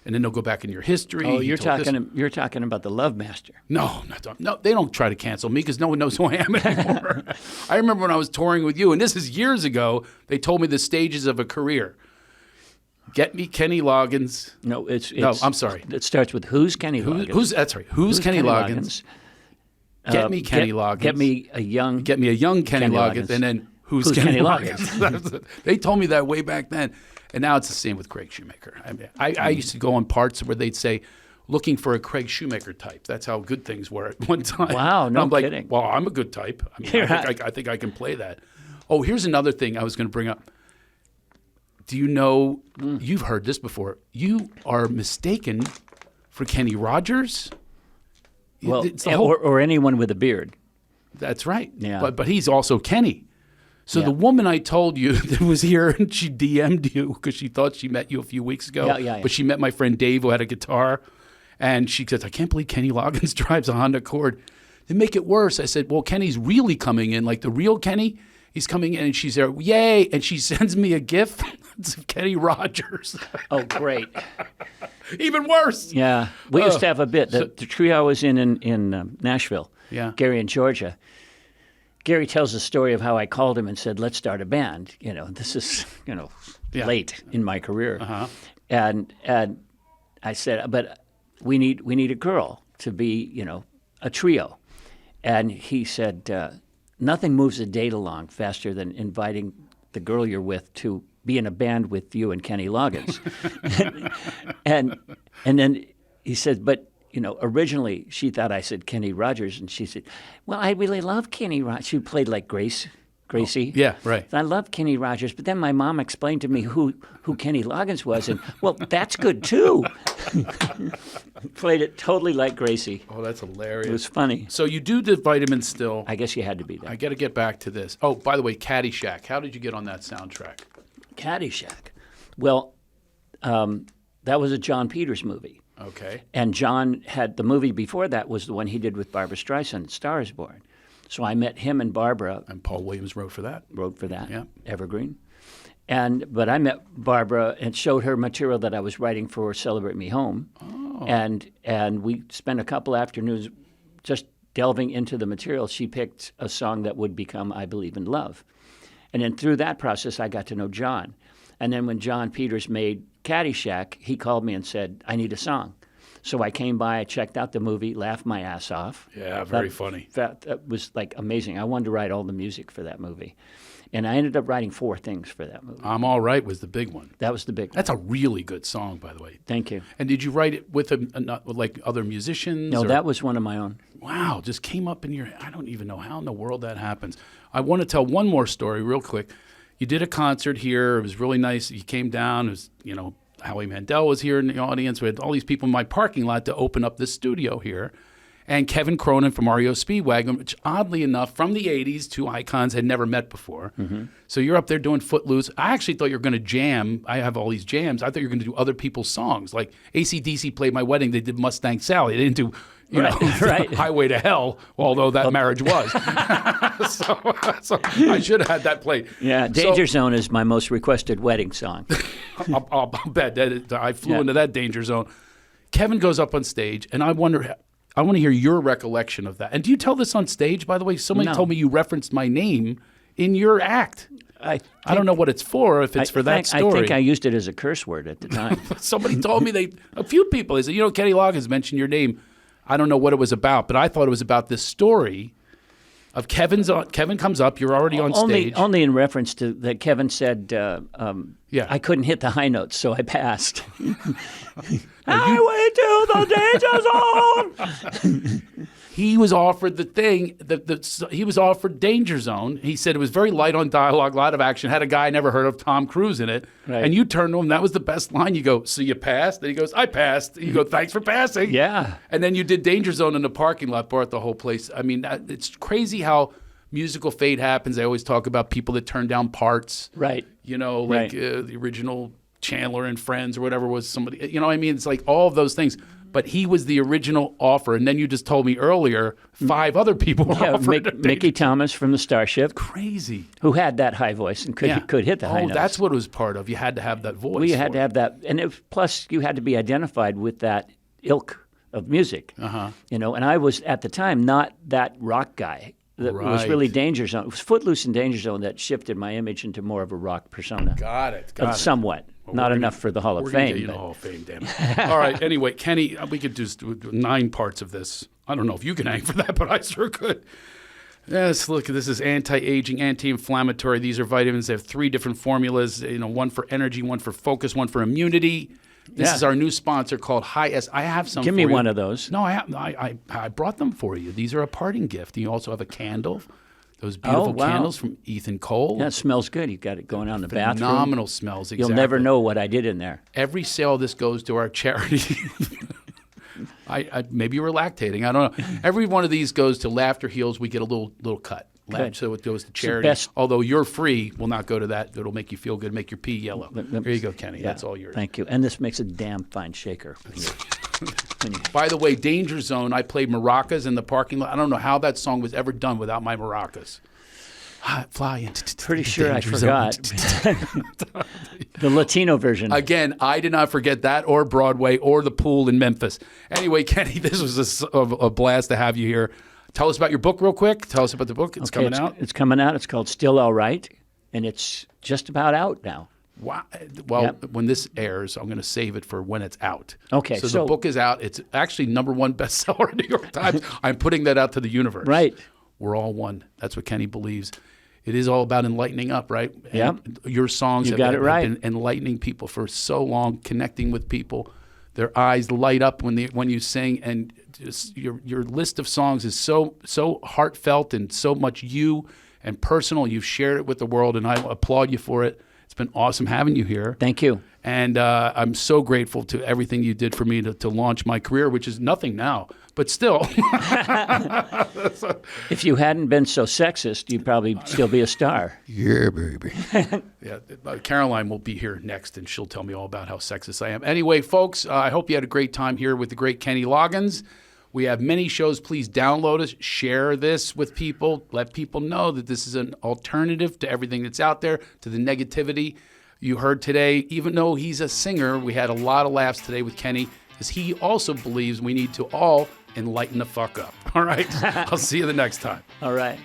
and then they'll go back in your history. Oh, you're talking about the Love Master. No, they don't try to cancel me because no one knows who I am anymore. I remember when I was touring with you, and this is years ago, they told me the stages of a career. Get me Kenny Loggins. No, I'm sorry. It starts with who's Kenny Loggins. That's right. Who's Kenny Loggins? Get me Kenny Loggins. Get me a young Kenny Loggins. And then who's Kenny Loggins? They told me that way back then. And now it's the same with Craig Shoemaker. I used to go on parts where they'd say, looking for a Craig Shoemaker type. That's how good things were at one time. Wow, no I'm like, kidding. Well, I'm a good type. I think I can play that. Oh, here's another thing I was going to bring up. Do you know, you've heard this before, you are mistaken for Kenny Rogers? Well, or anyone with a beard. That's right. Yeah. But he's also Kenny. So the woman I told you that was here, and she DM'd you because she thought she met you a few weeks ago. Yeah. But she met my friend Dave who had a guitar. And she says, I can't believe Kenny Loggins drives a Honda Accord. They make it worse. I said, well, Kenny's really coming in, like the real Kenny. He's coming in, and she's there, yay. And she sends me a GIF of Kenny Rogers. Oh, great. Even worse. Yeah, we used to have a bit. The trio I was in Nashville, Yeah. Gary in Georgia. Gary tells the story of how I called him and said, "Let's start a band." This is Yeah. late in my career, Uh-huh. and I said, "But we need a girl to be a trio," and he said, "Nothing moves a date along faster than inviting the girl you're with to be in a band with you and Kenny Loggins," and then he said, "But." Originally she thought I said Kenny Rogers, and she said, "Well, I really love Kenny Rogers." She played like Gracie. Yeah, right. I love Kenny Rogers, but then my mom explained to me who Kenny Loggins was, and well, that's good too. Played it totally like Gracie. Oh, that's hilarious. It was funny. So you do the vitamins still. I guess you had to be there. I got to get back to this. Oh, by the way, Caddyshack. How did you get on that soundtrack? Caddyshack. Well, that was a John Peters movie. Okay. And John had the movie before that was the one he did with Barbra Streisand, Star is Born. So I met him and Barbara. And Paul Williams wrote for that. Yeah. Evergreen. But I met Barbara and showed her material that I was writing for Celebrate Me Home. Oh. And we spent a couple afternoons just delving into the material. She picked a song that would become I Believe in Love. And then through that process, I got to know John. And then when John Peters made Caddyshack, he called me and said, "I need a song." So I came by, I checked out the movie, laughed my ass off. Yeah, very funny. That was like amazing. I wanted to write all the music for that movie. And I ended up writing 4 things for that movie. I'm All Right was the big one. That was the big one. That's a really good song, by the way. Thank you. And did you write it with like other musicians? No, or? that was one of my own. Wow, just came up in your I don't even know how in the world that happens. I want to tell one more story real quick. You did a concert here. It was really nice. You came down. It was, Howie Mandel was here in the audience. We had all these people in my parking lot to open up this studio here. And Kevin Cronin from REO Speedwagon, which oddly enough, from the 80s, 2 icons had never met before. Mm-hmm. So you're up there doing Footloose. I actually thought you were going to jam. I have all these jams. I thought you were going to do other people's songs. Like AC/DC played my wedding. They did Mustang Sally. They didn't do right. Highway to Hell, although that marriage was. so I should have had that played. Yeah, Danger Zone is my most requested wedding song. I'll bet that I flew into that danger zone. Kevin goes up on stage, and I want to hear your recollection of that. And do you tell this on stage, by the way? Somebody told me you referenced my name in your act. I don't know what it's for, if it's for that story. I think I used it as a curse word at the time. Somebody told me a few people, they said, Kenny Loggins mentioned your name. I don't know what it was about, but I thought it was about this story of Kevin comes up, you're already on stage. Only in reference to that Kevin said, I couldn't hit the high notes, so I passed. Highway to the danger zone! He was offered the thing, he was offered Danger Zone. He said it was very light on dialogue, a lot of action, had a guy I never heard of, Tom Cruise, in it. Right. And you turned to him, that was the best line. You go, "So you passed?" And he goes, "I passed." You go, "Thanks for passing." Yeah. And then you did Danger Zone in the parking lot, brought the whole place. I mean, it's crazy how musical fate happens. I always talk about people that turn down parts. Right. The original Chandler and Friends or whatever was somebody, it's like all of those things. But he was the original offer. And then you just told me earlier, 5 other people were offered. Mickey Thomas from the Starship. Crazy. Who had that high voice and could hit the high notes. That's what it was part of. You had to have that voice. Well, you had to have that. And plus, you had to be identified with that ilk of music. Uh-huh. And I was, at the time, not that rock guy. That was really Danger Zone. It was Footloose and Danger Zone that shifted my image into more of a rock persona. Got it. Somewhat. Well, not enough for the Hall of Fame. We're going to get you the Hall of Fame, damn it. All right, anyway, Kenny, we could do 9 parts of this. I don't know if you can hang for that, but I sure could. Yes, look, this is anti-aging, anti-inflammatory. These are vitamins. They have 3 different formulas, one for energy, one for focus, one for immunity. This is our new sponsor called Hyest. I have some. Give me one of those. No, I brought them for you. These are a parting gift. You also have a candle. Those beautiful candles from Ethan Cole. That smells good. You got it going on in the bathroom. Phenomenal smells. Exactly. You'll never know what I did in there. Every sale, this goes to our charity. Maybe you were lactating. I don't know. Every one of these goes to Laughter Heals. We get a little cut. So it goes to charity. Although you're free, will not go to that. It'll make you feel good, make your pee yellow. Here you go, Kenny. Yeah, that's all yours. Thank you. And this makes a damn fine shaker. By the way, Danger Zone, I played maracas in the parking lot. I don't know how that song was ever done without my maracas. Fly. Pretty sure I forgot. The Latino version. Again, I did not forget that or Broadway or the pool in Memphis. Anyway, Kenny, this was a blast to have you here. Tell us about your book real quick. Tell us about the book. It's coming out. It's coming out. It's called Still All Right, and it's just about out now. Wow. Well, when this airs, I'm going to save it for when it's out. Okay. So the book is out. It's actually #1 bestseller in the New York Times. I'm putting that out to the universe. Right. We're all one. That's what Kenny believes. It is all about enlightening up, right? Yeah. Your songs have been enlightening people for so long, connecting with people. Their eyes light up when you sing, and just your list of songs is so heartfelt and so much you and personal. You've shared it with the world, and I applaud you for it. It's been awesome having you here. Thank you. And I'm so grateful to everything you did for me to launch my career, which is nothing now, but still. If you hadn't been so sexist, you'd probably still be a star. Yeah, baby. Yeah, Caroline will be here next, and she'll tell me all about how sexist I am. Anyway, folks, I hope you had a great time here with the great Kenny Loggins. We have many shows. Please download us, share this with people, let people know that this is an alternative to everything that's out there, to the negativity you heard today. Even though he's a singer, we had a lot of laughs today with Kenny, because he also believes we need to all enlighten the fuck up. All right? I'll see you the next time. All right.